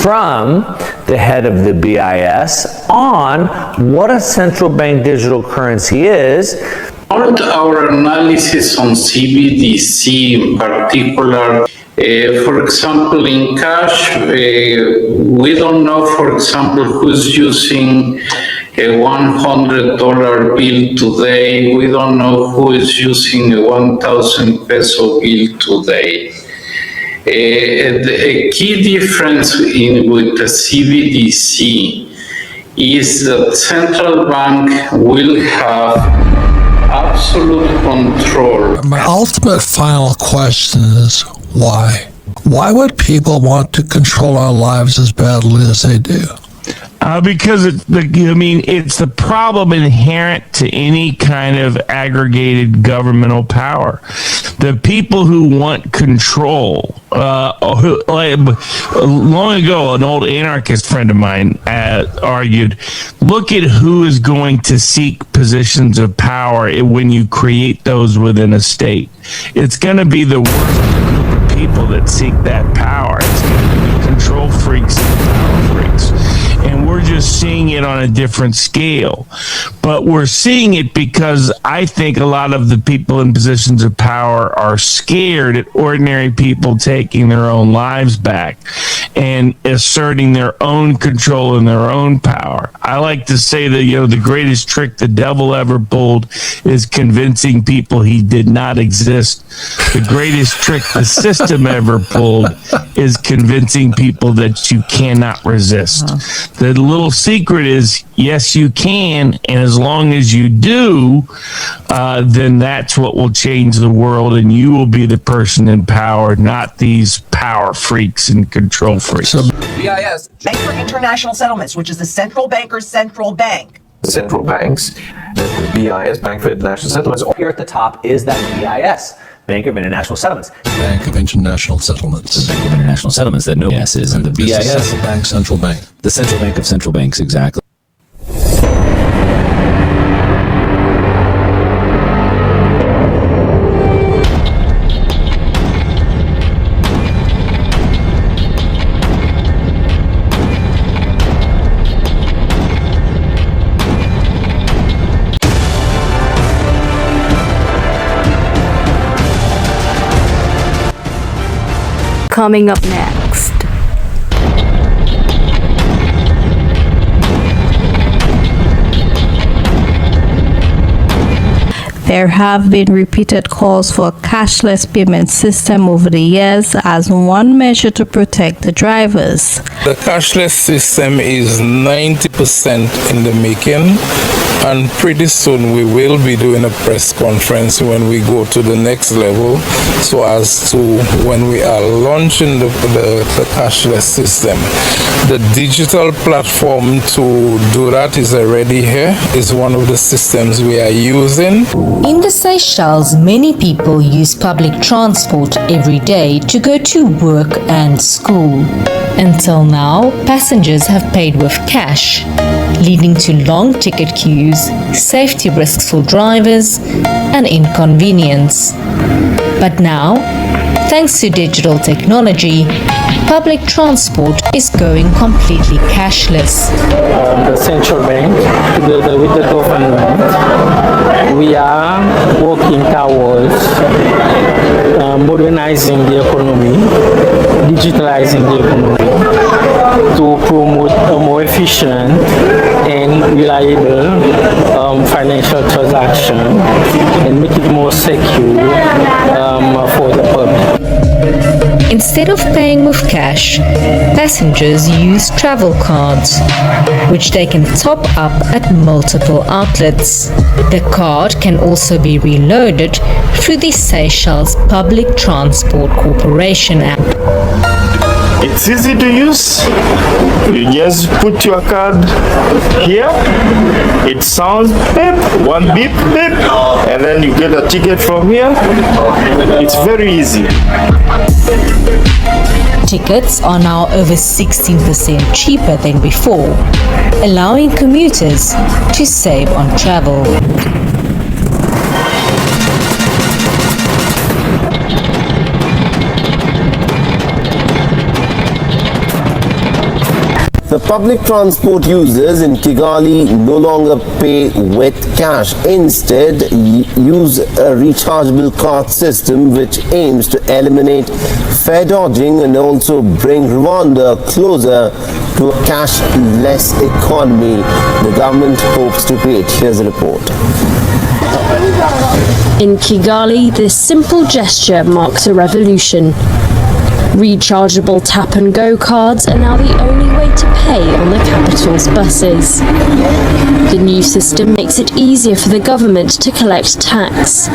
from the head of the BIS on what a central bank digital currency is. Our analysis on CBDC in particular, for example, in cash, we don't know, for example, who's using a $100 bill today. We don't know who is using a 1,000 peso bill today. A key difference with the CBDC is that central bank will have absolute control. My ultimate final question is why? Why would people want to control our lives as badly as they do? Because it's the problem inherent to any kind of aggregated governmental power. The people who want control, long ago, an old anarchist friend of mine argued, look at who is going to seek positions of power when you create those within a state. It's going to be the worst group of people that seek that power. It's going to be control freaks and power freaks. And we're just seeing it on a different scale. But we're seeing it because I think a lot of the people in positions of power are scared at ordinary people taking their own lives back and asserting their own control and their own power. I like to say that, the greatest trick the devil ever pulled is convincing people he did not exist. The greatest trick the system ever pulled is convincing people that you cannot resist. The little secret is, yes, you can, and as long as you do, then that's what will change the world, and you will be the person in power, not these power freaks and control freaks. BIS, Bank for International Settlements, which is the central banker's central bank. Central banks, the BIS, Bank for International Settlements. Here at the top is that BIS. Bank of International Settlements. Bank of International Settlements. The Bank of International Settlements that no BIS is, and the BIS. Central bank, central bank. The central bank of central banks, exactly. Coming up next. There have been repeated calls for a cashless payment system over the years as one measure to protect the drivers. The cashless system is 90% in the making, and pretty soon we will be doing a press conference when we go to the next level, so as to when we are launching the cashless system. The digital platform to do that is already here. It's one of the systems we are using. In the Seychelles, many people use public transport every day to go to work and school. Until now, passengers have paid with cash, leading to long ticket queues, safety risks for drivers, and inconvenience. But now, thanks to digital technology, public transport is going completely cashless. The central bank, together with the government, we are working towards modernizing the economy, digitalizing the economy to promote a more efficient and reliable financial transaction and make it more secure for the public. Instead of paying with cash, passengers use travel cards, which they can top up at multiple outlets. The card can also be reloaded through the Seychelles Public Transport Corporation app. It's easy to use. You just put your card here. It sounds beep, one beep, beep, and then you get a ticket from here. It's very easy. Tickets are now over 16% cheaper than before, allowing commuters to save on travel. The public transport users in Kigali no longer pay with cash. Instead, use a rechargeable card system which aims to eliminate fare dodging and also bring Rwanda closer to a cashless economy. The government hopes to create. Here's a report. In Kigali, this simple gesture marks a revolution. Rechargeable tap-and-go cards are now the only way to pay on the capital's buses. The new system makes it easier for the government to collect tax.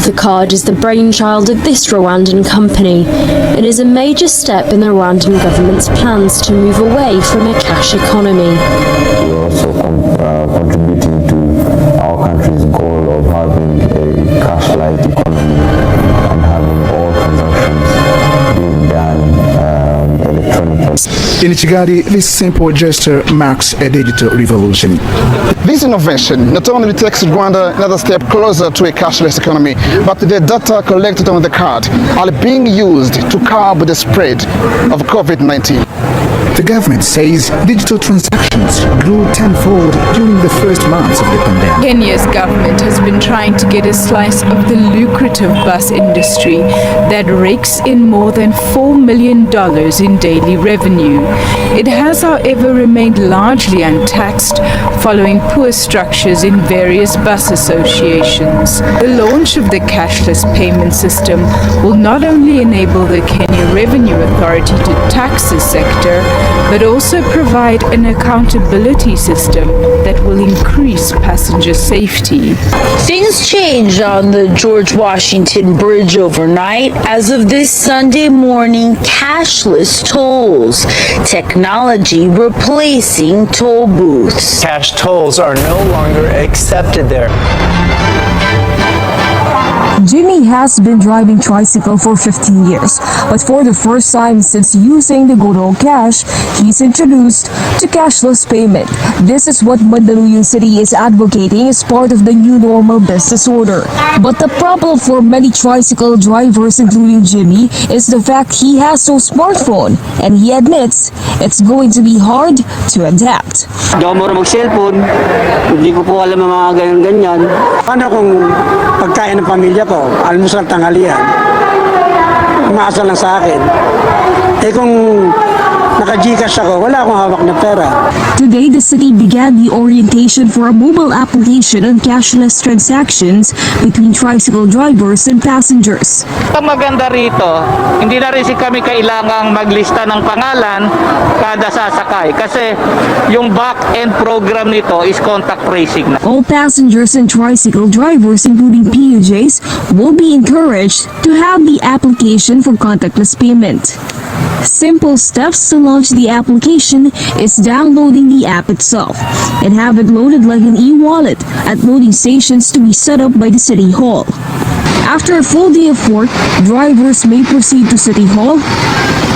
The card is the brainchild of this Rwandan company. It is a major step in the Rwandan government's plans to move away from a cash economy. We're also contributing to our country's goal of having a cash-light economy and having all transactions being done electronically. In Kigali, this simple gesture marks a digital revolution. This innovation not only takes Rwanda another step closer to a cashless economy, but the data collected on the card are being used to curb the spread of COVID-19. The government says digital transactions grew tenfold during the first months of the pandemic. Kenya's government has been trying to get a slice of the lucrative bus industry that rakes in more than $4 million in daily revenue. It has, however, remained largely untaxed following poor structures in various bus associations. The launch of the cashless payment system will not only enable the Kenya Revenue Authority to tax the sector, but also provide an accountability system that will increase passenger safety. Things changed on the George Washington Bridge overnight. As of this Sunday morning, cashless tolls, technology replacing toll booths. Cash tolls are no longer accepted there. Jimmy has been driving tricycle for 15 years, but for the first time since using the good old cash, he's introduced to cashless payment. This is what Mandaluyong City is advocating as part of the new normal business order. But the problem for many tricycle drivers, including Jimmy, is the fact he has no smartphone, and he admits it's going to be hard to adapt. Hindi ako marunong mag-cellphone, hindi ko po alam ang mga ganyan-ganyan. Paano kung pagkain ng pamilya ko, almusal, tanghalian, umaasa lang sa akin. Eh kung naka-Gcash ako, wala akong hawak na pera. Today, the city began the orientation for a mobile application on cashless transactions between tricycle drivers and passengers. Ang maganda rito, hindi na rin kami kailangang maglista ng pangalan kada sasakay kasi yung back-end program nito is contact tracing. All passengers and tricycle drivers, including PUJs, will be encouraged to have the application for contactless payment. Simple steps to launch the application is downloading the app itself and have it loaded like an e-wallet at loading stations to be set up by the City Hall. After a full day of work, drivers may proceed to City Hall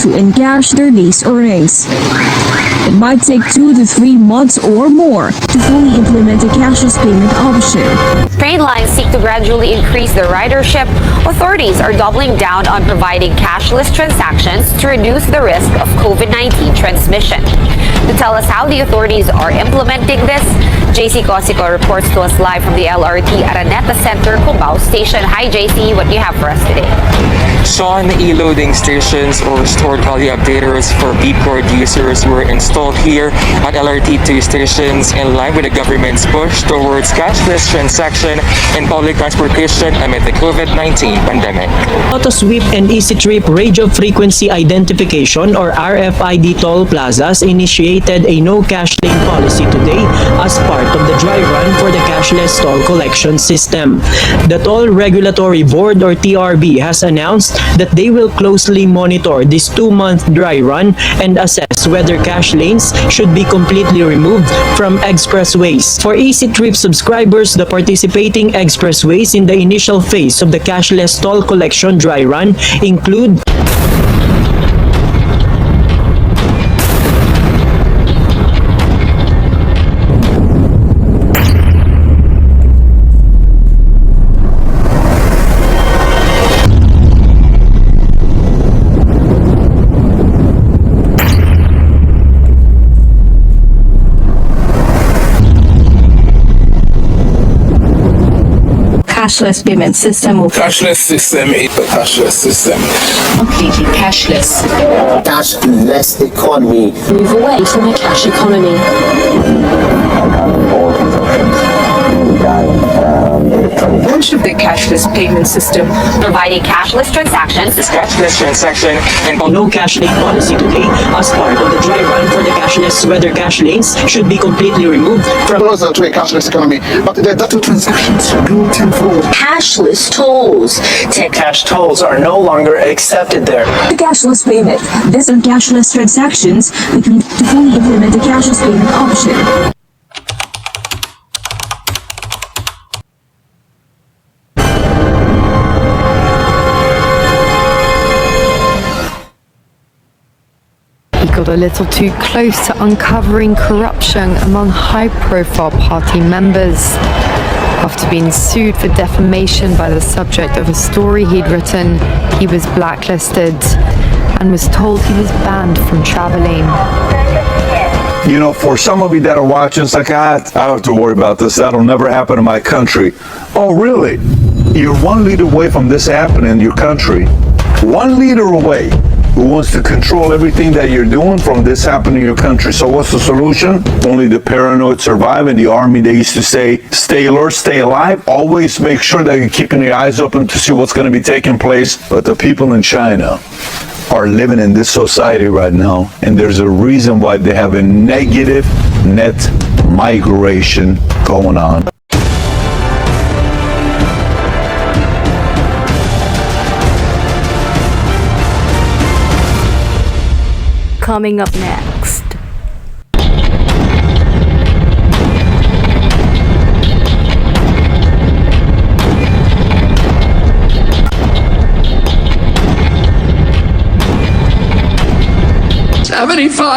to encash their day's earnings. It might take 2 to 3 months or more to fully implement a cashless payment option. Train lines seek to gradually increase their ridership. Authorities are doubling down on providing cashless transactions to reduce the risk of COVID-19 transmission. To tell us how the authorities are implementing this, JC Cosico reports to us live from the LRT Araneta Center, Cubao Station. Hi JC, what do you have for us today? Sean, e-loading stations or stored value updaters for beep card users were installed here at LRT2 stations in line with the government's push towards cashless transaction in public transportation amid the COVID-19 pandemic. AutoSweep and EasyTrip radio frequency identification or RFID toll plazas initiated a no cash lane policy today as part of the dry run for the cashless toll collection system. The Toll Regulatory Board or TRB has announced that they will closely monitor this 2-month dry run and assess whether cash lanes should be completely removed from expressways. For EasyTrip subscribers, the participating expressways in the initial phase of the cashless toll collection dry run include cashless payment system. Cashless system is a cashless system. Completely cashless. Cashless economy. Move away from a cash economy. Launch of the cashless payment system, providing cashless transactions. This cashless transaction and no cash lane policy today as part of the dry run for the cashless, whether cash lanes should be completely removed from closer to a cashless economy, but the data transactions grew tenfold. Cashless tolls. Cash tolls are no longer accepted there. The cashless payment. This and cashless transactions to fully implement the cashless payment option. Got a little too close to uncovering corruption among high-profile party members. After being sued for defamation by the subject of a story he'd written, he was blacklisted and was told he was banned from traveling. You know, for some of you that are watching, it's like, I don't have to worry about this. That'll never happen in my country. Oh, really? You're 1 leader away from this happening in your country. 1 leader away. Who wants to control everything that you're doing from this happening in your country. So what's the solution? Only the paranoid survive. In the army, they used to say, stay alert, stay alive. Always make sure that you're keeping your eyes open to see what's going to be taking place. But the people in China are living in this society right now. And there's a reason why they have a negative net migration going on. Coming up next.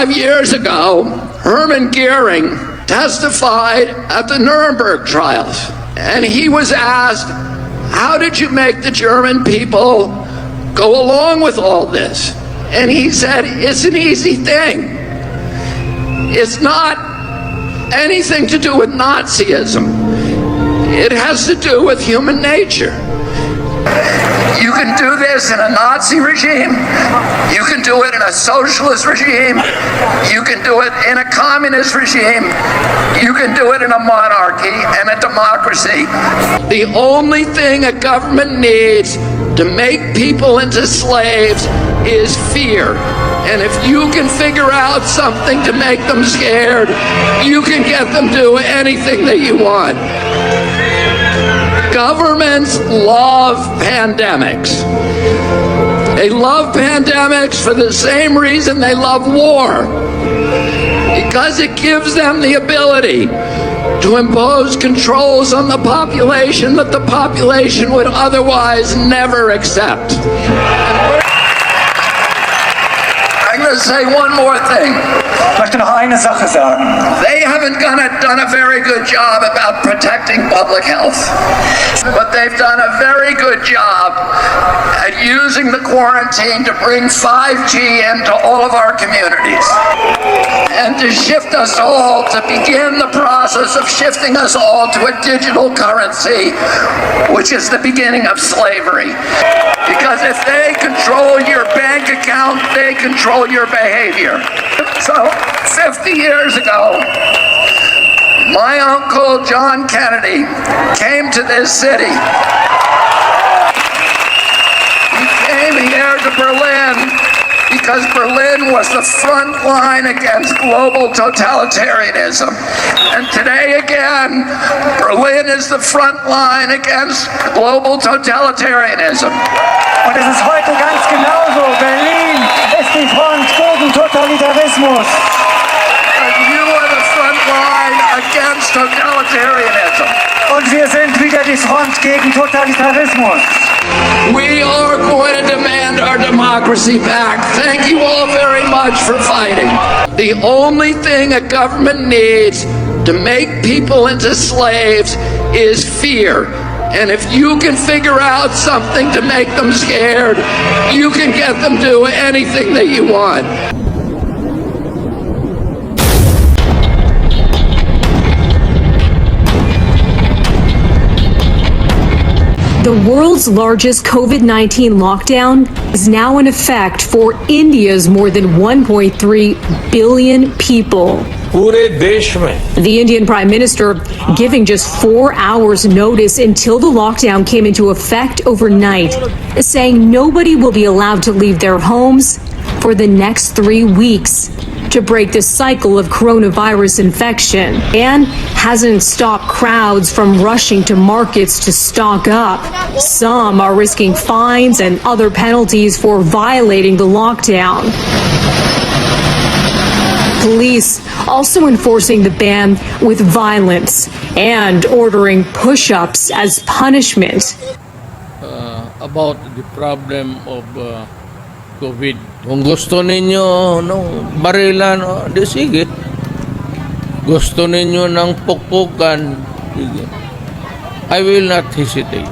Years ago, Hermann Goering testified at the Nuremberg trials, and he was asked, how did you make the German people go along with all this? And he said, it's an easy thing. It's not anything to do with Nazism. It has to do with human nature. You can do this in a Nazi regime. You can do it in a socialist regime. You can do it in a communist regime. You can do it in a monarchy and a democracy. The only thing a government needs to make people into slaves is fear. And if you can figure out something to make them scared, you can get them to do anything that you want. Governments love pandemics. They love pandemics for the same reason they love war. Because it gives them the ability to impose controls on the population that the population would otherwise never accept. I'm going to say one more thing. They haven't done a very good job about protecting public health, but they've done a very good job at using the quarantine to bring 5G into all of our communities and to shift us all, to begin the process of shifting us all to a digital currency, which is the beginning of slavery. Because if they control your bank account, they control your behavior. So, 50 years ago, my uncle John Kennedy came to this city. He came here to Berlin because Berlin was the front line against global totalitarianism. And today again, Berlin is the front line against global totalitarianism. Und es ist heute ganz genauso. Berlin ist die Front gegen Totalitarismus. And you are the front line against totalitarianism. Und wir sind wieder die Front gegen Totalitarismus. We are going to demand our democracy back. Thank you all very much for fighting. The only thing a government needs to make people into slaves is fear. And if you can figure out something to make them scared, you can get them to do anything that you want. The world's largest COVID-19 lockdown is now in effect for India's more than 1.3 billion people. The Indian Prime Minister giving just 4 hours notice until the lockdown came into effect overnight, saying nobody will be allowed to leave their homes for the next 3 weeks to break the cycle of coronavirus infection, and hasn't stopped crowds from rushing to markets to stock up. Some are risking fines and other penalties for violating the lockdown. Police also enforcing the ban with violence and ordering push-ups as punishment. About the problem of COVID. Kung gusto ninyo barilan, di sige. Gusto ninyo ng pukpukan, sige. I will not hesitate.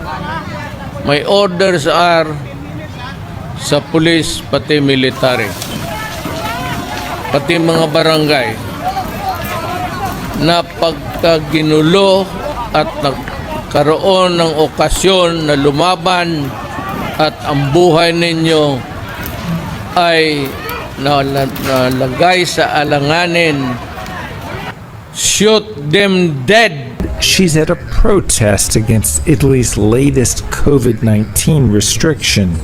My orders are sa police pati military. Pati mga barangay na pagkaginulo at nagkaroon ng okasyon na lumaban at ang buhay ninyo ay nalagay sa alanganin, shoot them dead. She's at a protest against Italy's latest COVID-19 restriction.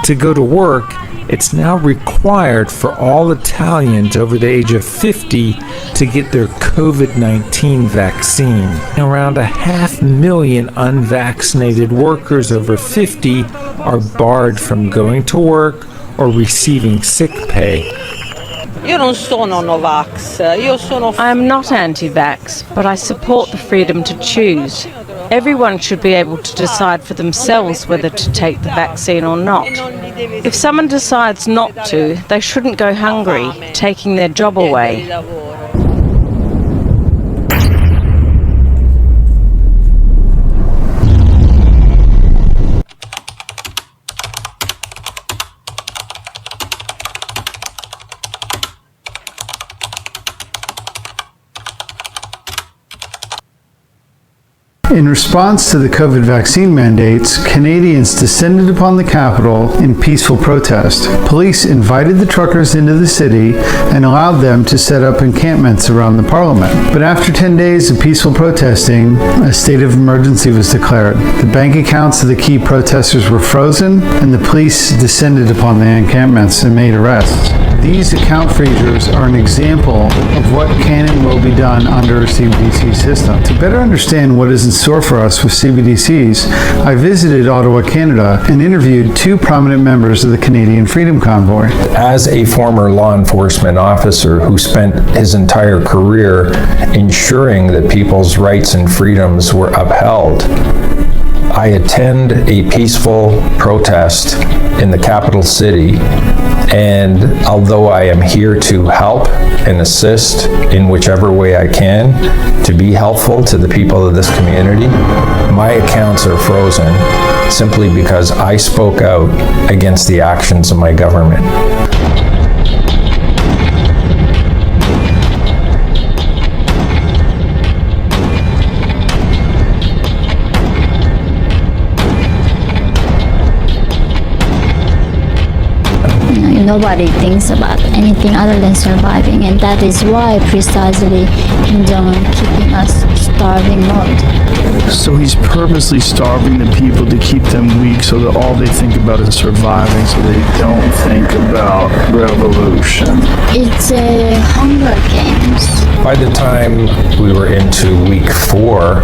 To go to work, it's now required for all Italians over the age of 50 to get their COVID-19 vaccine. Around 500,000 unvaccinated workers over 50 are barred from going to work or receiving sick pay. I'm not anti-vax, but I support the freedom to choose. Everyone should be able to decide for themselves whether to take the vaccine or not. If someone decides not to, they shouldn't go hungry, taking their job away. In response to the COVID vaccine mandates, Canadians descended upon the capital in peaceful protest. Police invited the truckers into the city and allowed them to set up encampments around the parliament. But after 10 days of peaceful protesting, a state of emergency was declared. The bank accounts of the key protesters were frozen, and the police descended upon the encampments and made arrests. These account freezers are an example of what can and will be done under a CBDC system. To better understand what is in store for us with CBDCs, I visited Ottawa, Canada, and interviewed two prominent members of the Canadian Freedom Convoy. As a former law enforcement officer who spent his entire career ensuring that people's rights and freedoms were upheld, I attend a peaceful protest in the capital city, and although I am here to help and assist in whichever way I can to be helpful to the people of this community, my accounts are frozen simply because I spoke out against the actions of my government. Nobody thinks about anything other than surviving, and that is why precisely Kim Jong-un keeping us starving mode. So he's purposely starving the people to keep them weak so that all they think about is surviving, so they don't think about revolution. It's a Hunger Games. By the time we were into week 4,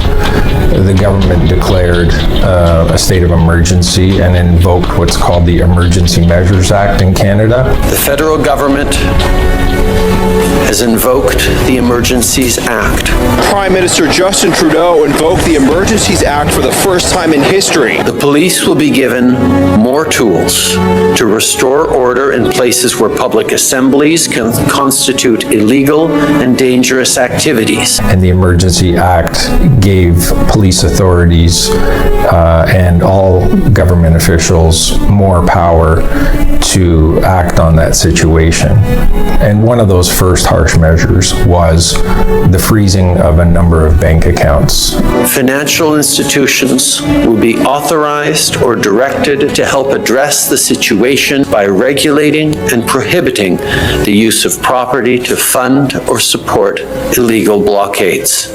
the government declared a state of emergency and invoked what's called the Emergency Measures Act in Canada. The federal government has invoked the Emergencies Act. Prime Minister Justin Trudeau invoked the Emergencies Act for the first time in history. The police will be given more tools to restore order in places where public assemblies can constitute illegal and dangerous activities. And the Emergency Act gave police authorities and all government officials more power to act on that situation. And one of those first harsh measures was the freezing of a number of bank accounts. Financial institutions will be authorized or directed to help address the situation by regulating and prohibiting the use of property to fund or support illegal blockades.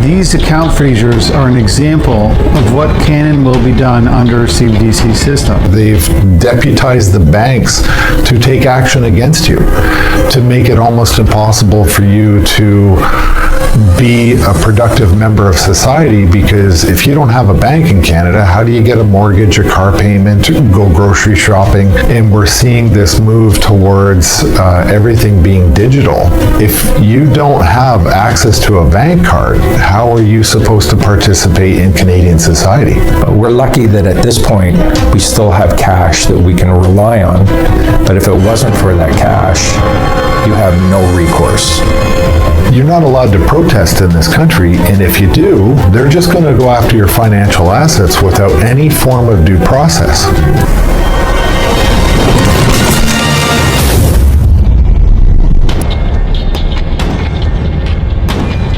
These account freezers are an example of what can and will be done under a CBDC system. They've deputized the banks to take action against you, to make it almost impossible for you to be a productive member of society, because if you don't have a bank in Canada, how do you get a mortgage, a car payment, go grocery shopping? And we're seeing this move towards everything being digital. If you don't have access to a bank card, how are you supposed to participate in Canadian society? We're lucky that at this point we still have cash that we can rely on, but if it wasn't for that cash, you have no recourse. You're not allowed to protest in this country, and if you do, they're just going to go after your financial assets without any form of due process.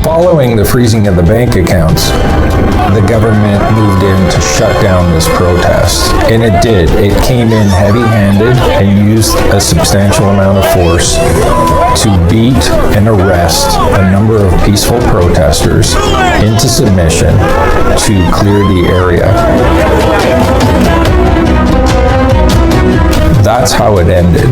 Following the freezing of the bank accounts, the government moved in to shut down this protest. And it did. It came in heavy-handed and used a substantial amount of force to beat and arrest a number of peaceful protesters into submission to clear the area. That's how it ended.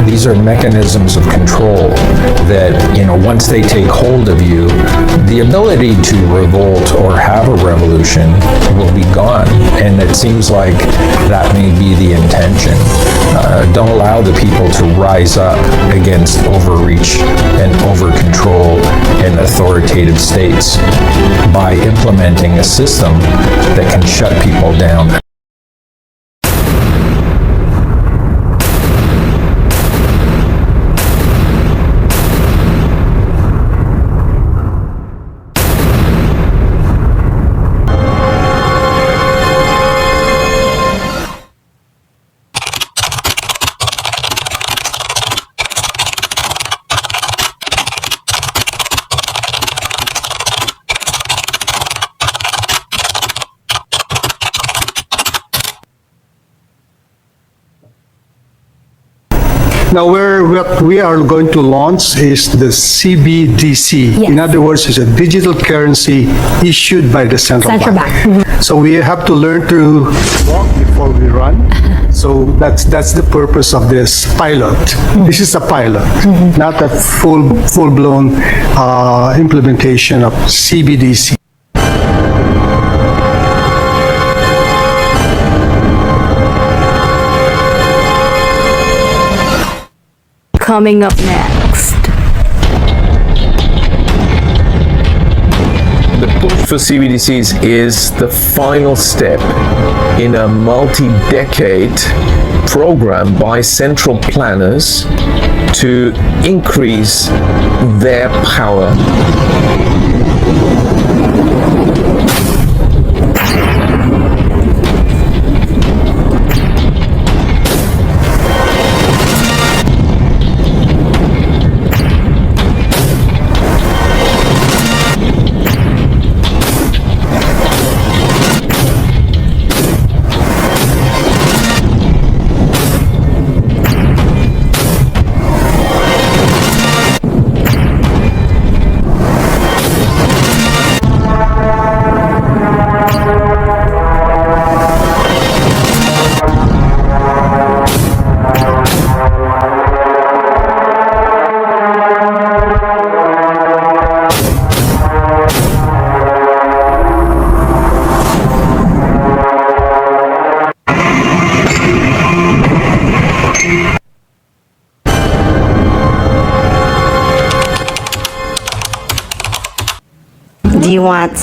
These are mechanisms of control that, once they take hold of you, the ability to revolt or have a revolution will be gone. And it seems like that may be the intention. Don't allow the people to rise up against overreach and over-control in authoritative states by implementing a system that can shut people down. Now, what we are going to launch is the CBDC. In other words, it's a digital currency issued by the central bank. So we have to learn to walk before we run. So that's the purpose of this pilot. This is a pilot, not a full-blown implementation of CBDC. Coming up next. The push for CBDCs is the final step in a multi-decade program by central planners to increase their power. Do you want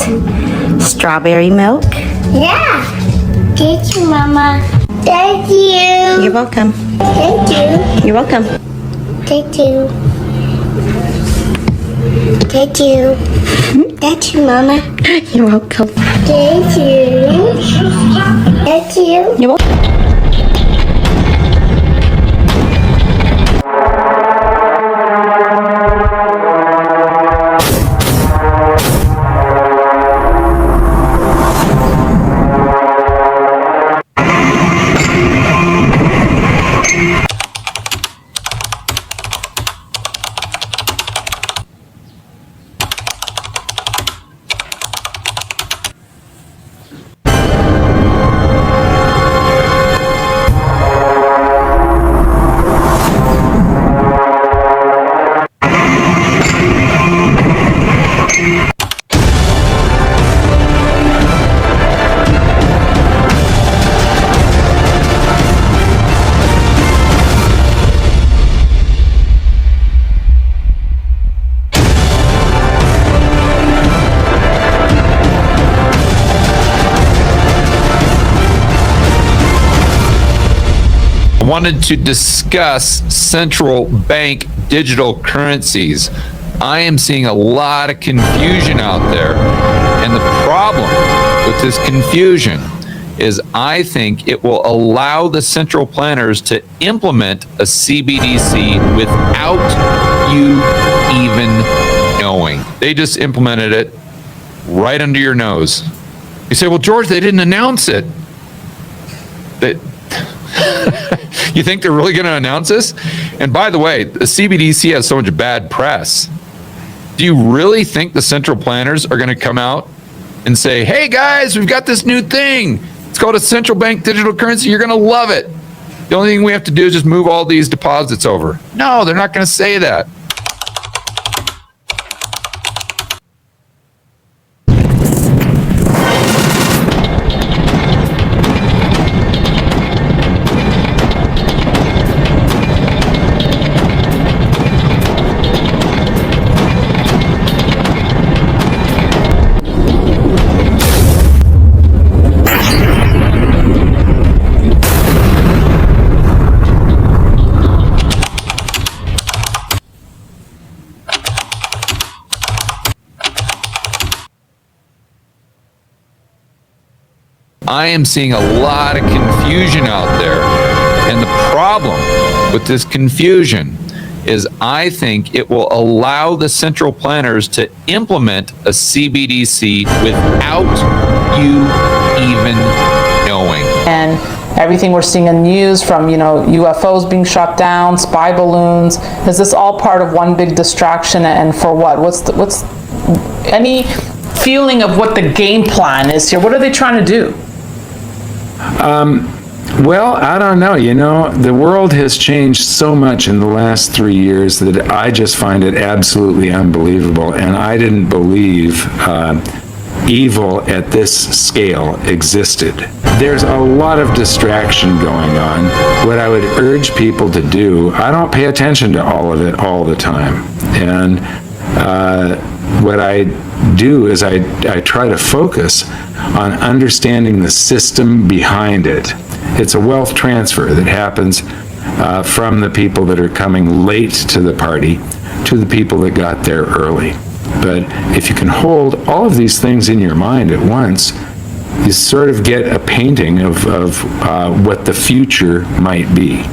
strawberry milk? Yeah. Thank you, Mama. Thank you. You're welcome. Thank you. You're welcome. Thank you. Thank you. Thank you, Mama. You're welcome. Thank you. Thank you. You're welcome. Wanted to discuss central bank digital currencies. I am seeing a lot of confusion out there, and the problem with this confusion is I think it will allow the central planners to implement a CBDC without you even knowing. They just implemented it right under your nose. You say, well, George, they didn't announce it. You think they're really going to announce this? And by the way, the CBDC has so much bad press. Do you really think the central planners are going to come out and say, hey guys, we've got this new thing. It's called a central bank digital currency. You're going to love it. The only thing we have to do is just move all these deposits over. No, they're not going to say that. I am seeing a lot of confusion out there, and the problem with this confusion is I think it will allow the central planners to implement a CBDC without you even knowing. And everything we're seeing in the news from, UFOs being shot down, spy balloons? Is this all part of one big distraction, and for what? What's any feeling of what the game plan is here? What are they trying to do? Well, I don't know. The world has changed so much in the last 3 years that I just find it absolutely unbelievable. And I didn't believe evil at this scale existed. There's a lot of distraction going on. What I would urge people to do, I don't pay attention to all of it all the time. And what I do is I try to focus on understanding the system behind it. It's a wealth transfer that happens from the people that are coming late to the party to the people that got there early. But if you can hold all of these things in your mind at once, you sort of get a painting of what the future might be.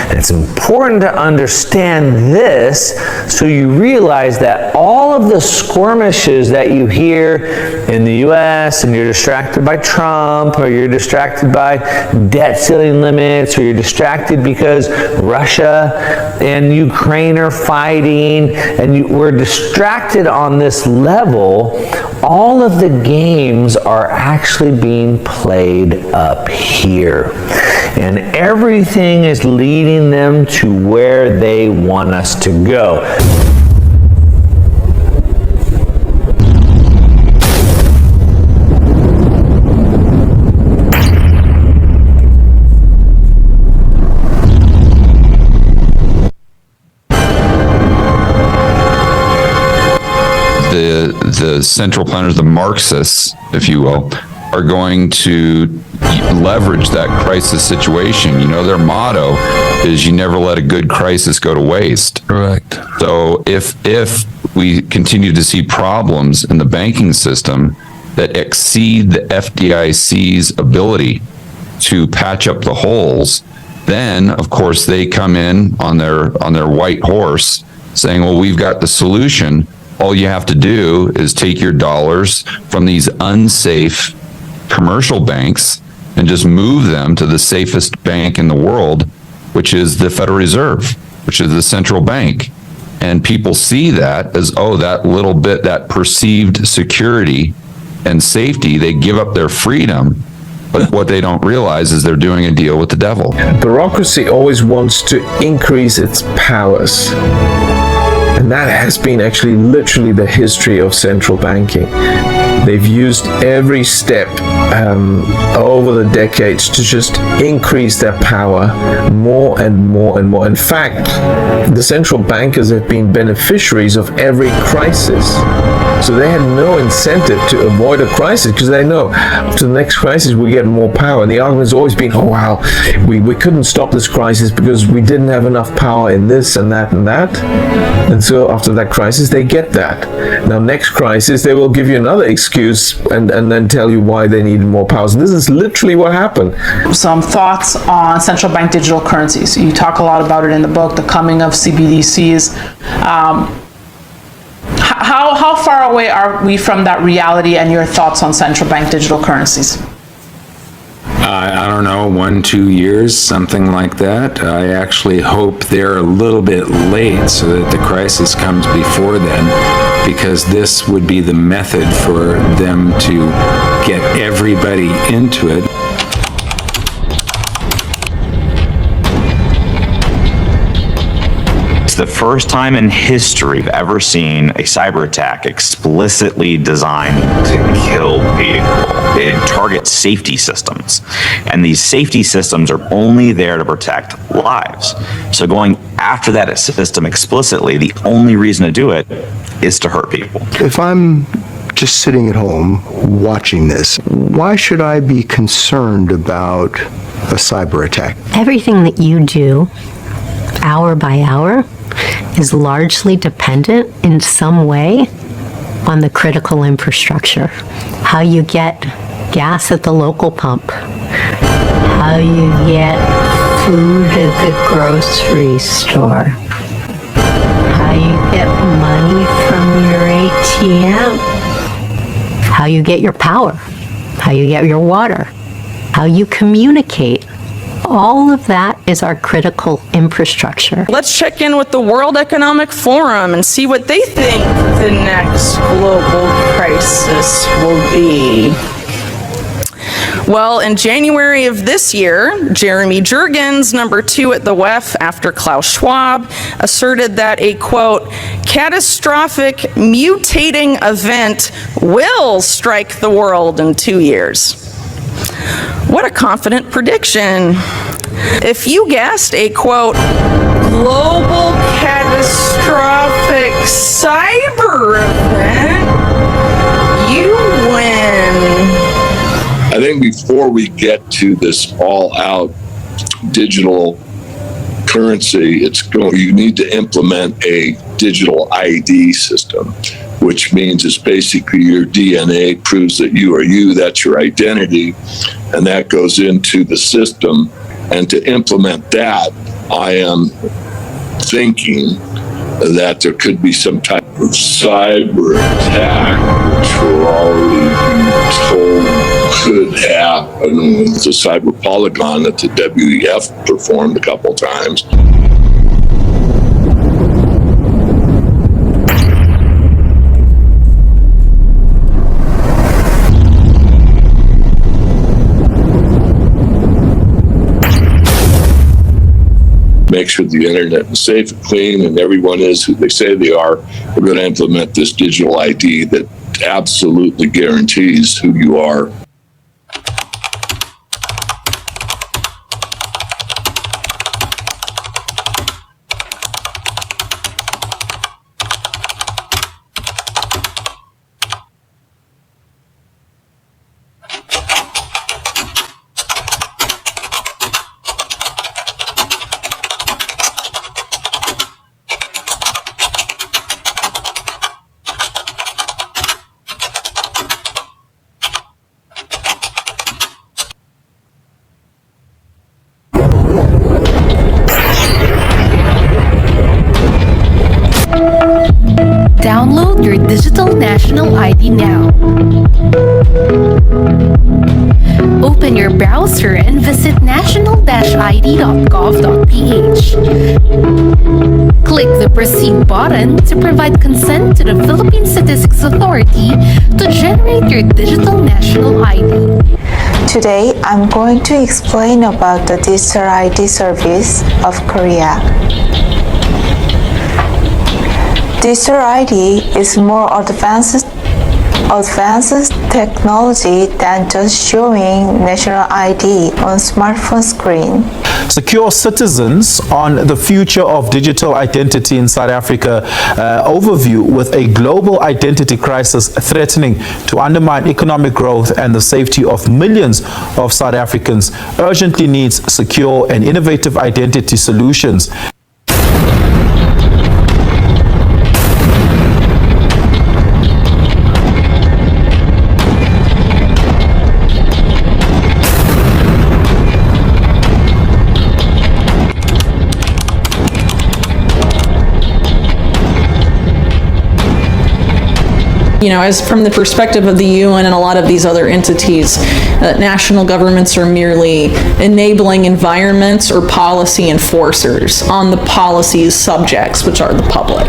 It's important to understand this so you realize that all of the skirmishes that you hear in the US, and you're distracted by Trump, or you're distracted by debt ceiling limits, or you're distracted because Russia and Ukraine are fighting, and we're distracted on this level, all of the games are actually being played up here. And everything is leading them to where they want us to go. The central planners, the Marxists, if you will, are going to leverage that crisis situation. Their motto is you never let a good crisis go to waste. Correct. So if we continue to see problems in the banking system that exceed the FDIC's ability to patch up the holes, then of course they come in on their white horse saying, well, we've got the solution. All you have to do is take your dollars from these unsafe commercial banks and just move them to the safest bank in the world, which is the Federal Reserve, which is the central bank. And people see that as, that little bit, that perceived security and safety, they give up their freedom. But what they don't realize is they're doing a deal with the devil. Bureaucracy always wants to increase its powers. And that has been actually literally the history of central banking. They've used every step over the decades to just increase their power more and more and more. In fact, the central bankers have been beneficiaries of every crisis. So they had no incentive to avoid a crisis because they know after the next crisis we get more power. And the argument has always been, we couldn't stop this crisis because we didn't have enough power in this and that and that. And so after that crisis, they get that. Now, next crisis, they will give you another excuse and then tell you why they need more powers. And this is literally what happened. Some thoughts on central bank digital currencies. You talk a lot about it in the book, the coming of CBDCs. How far away are we from that reality, and your thoughts on central bank digital currencies? I don't know, 1-2 years, something like that. I actually hope they're a little bit late so that the crisis comes before then, because this would be the method for them to get everybody into it. The first time in history I've ever seen a cyber attack explicitly designed to kill people. It targets safety systems, and these safety systems are only there to protect lives. So going after that system explicitly, the only reason to do it is to hurt people. If I'm just sitting at home watching this, why should I be concerned about a cyber attack? Everything that you do, hour by hour, is largely dependent in some way on the critical infrastructure. How you get gas at the local pump, how you get food at the grocery store, how you get money from your ATM, how you get your power, how you get your water, how you communicate All of that is our critical infrastructure. Let's check in with the World Economic Forum and see what they think the next global crisis will be. Well, in January of this year, Jeremy Jurgens, number 2 at the WEF after Klaus Schwab, asserted that a, quote, catastrophic mutating event will strike the world in 2 years. What a confident prediction. If you guessed a, quote, global catastrophic cyber event, you win. I think before we get to this all-out digital currency, you need to implement a digital ID system, which means it's basically your DNA proves that you are you, that's your identity, and that goes into the system. And to implement that, I am thinking that there could be some type of cyber attack, which we're already told could happen with the cyber polygon that the WEF performed a couple times. Make sure the internet is safe and clean and everyone is who they say they are. We're going to implement this digital ID that absolutely guarantees who you are. Download your digital national ID now. Open your browser and visit national-id.gov.ph. Click the Proceed button to provide consent to the Philippine Statistics Authority to generate your digital national ID. Today, I'm going to explain about the digital ID service of Korea. Digital ID is more advanced technology than just showing national ID on smartphone screen. Secure Citizens on the future of digital identity in South Africa overview with a global identity crisis threatening to undermine economic growth and the safety of millions of South Africans urgently needs secure and innovative identity solutions. You know, as from the perspective of the UN and a lot of these other entities, national governments are merely enabling environments or policy enforcers on the policy's subjects, which are the public.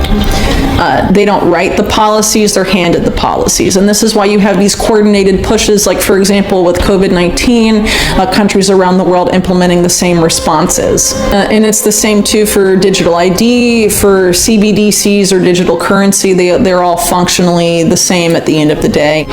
They don't write the policies, they're handed the policies. And this is why you have these coordinated pushes, like for example with COVID-19, countries around the world implementing the same responses. And it's the same too for digital ID, for CBDCs or digital currency, they're all functionally the same at the end of the day.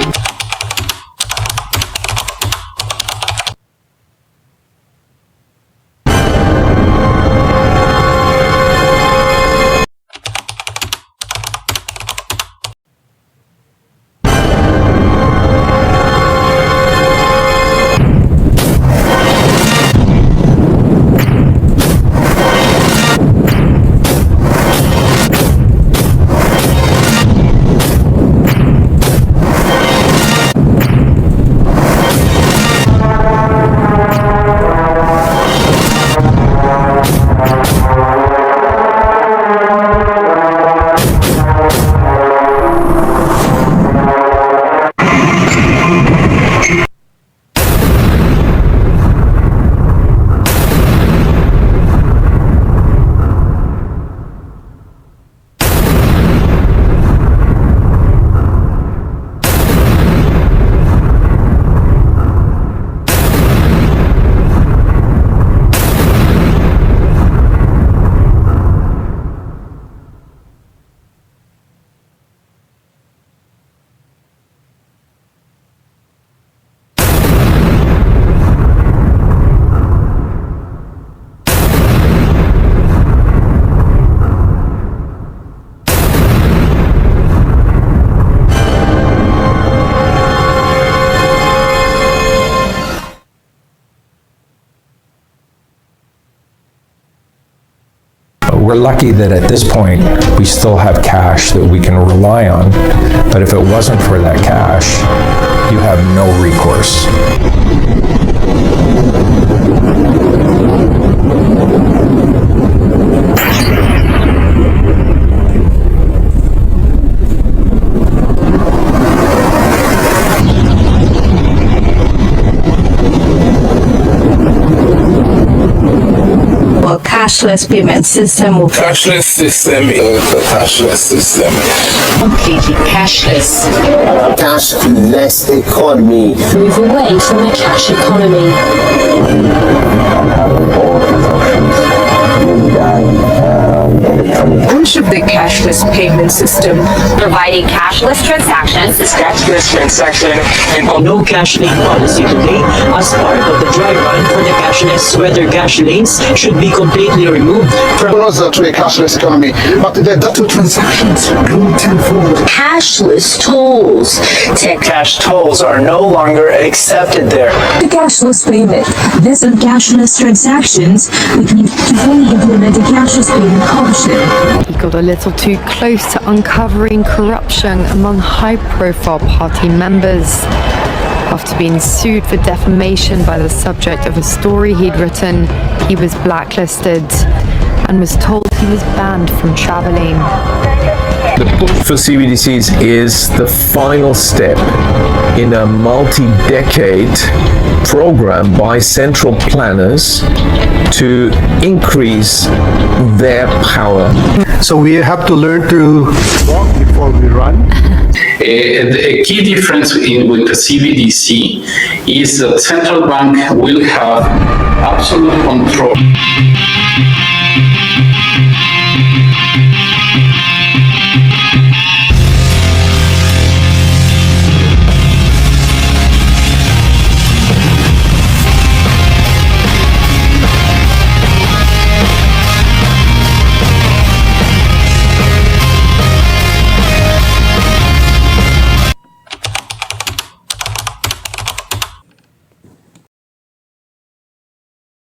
we're lucky that at this point we still have cash that we can rely on. But if it wasn't for that cash, you have no recourse. Cashless payment system. Cashless system is a cashless system. Completely cashless. Cashless economy. Move away from a cash economy. Launch of the cashless payment system. Providing cashless transactions. This cashless transaction and no cash lane policy today as part of the dry run for the cashless, whether cash lanes should be completely removed from closer to a cashless economy, but the data transactions grew tenfold. Cashless tolls. Cash tolls are no longer accepted there. The cashless payment. This and cashless transactions, we need to fully implement a cashless payment option. He got a little too close to uncovering corruption among high-profile party members. After being sued for defamation by the subject of a story he'd written, he was blacklisted and was told he was banned from traveling. The push for CBDCs is the final step in a multi-decade program by central planners to increase their power. So we have to learn to walk before we run. A key difference with the CBDC is that central bank will have absolute control.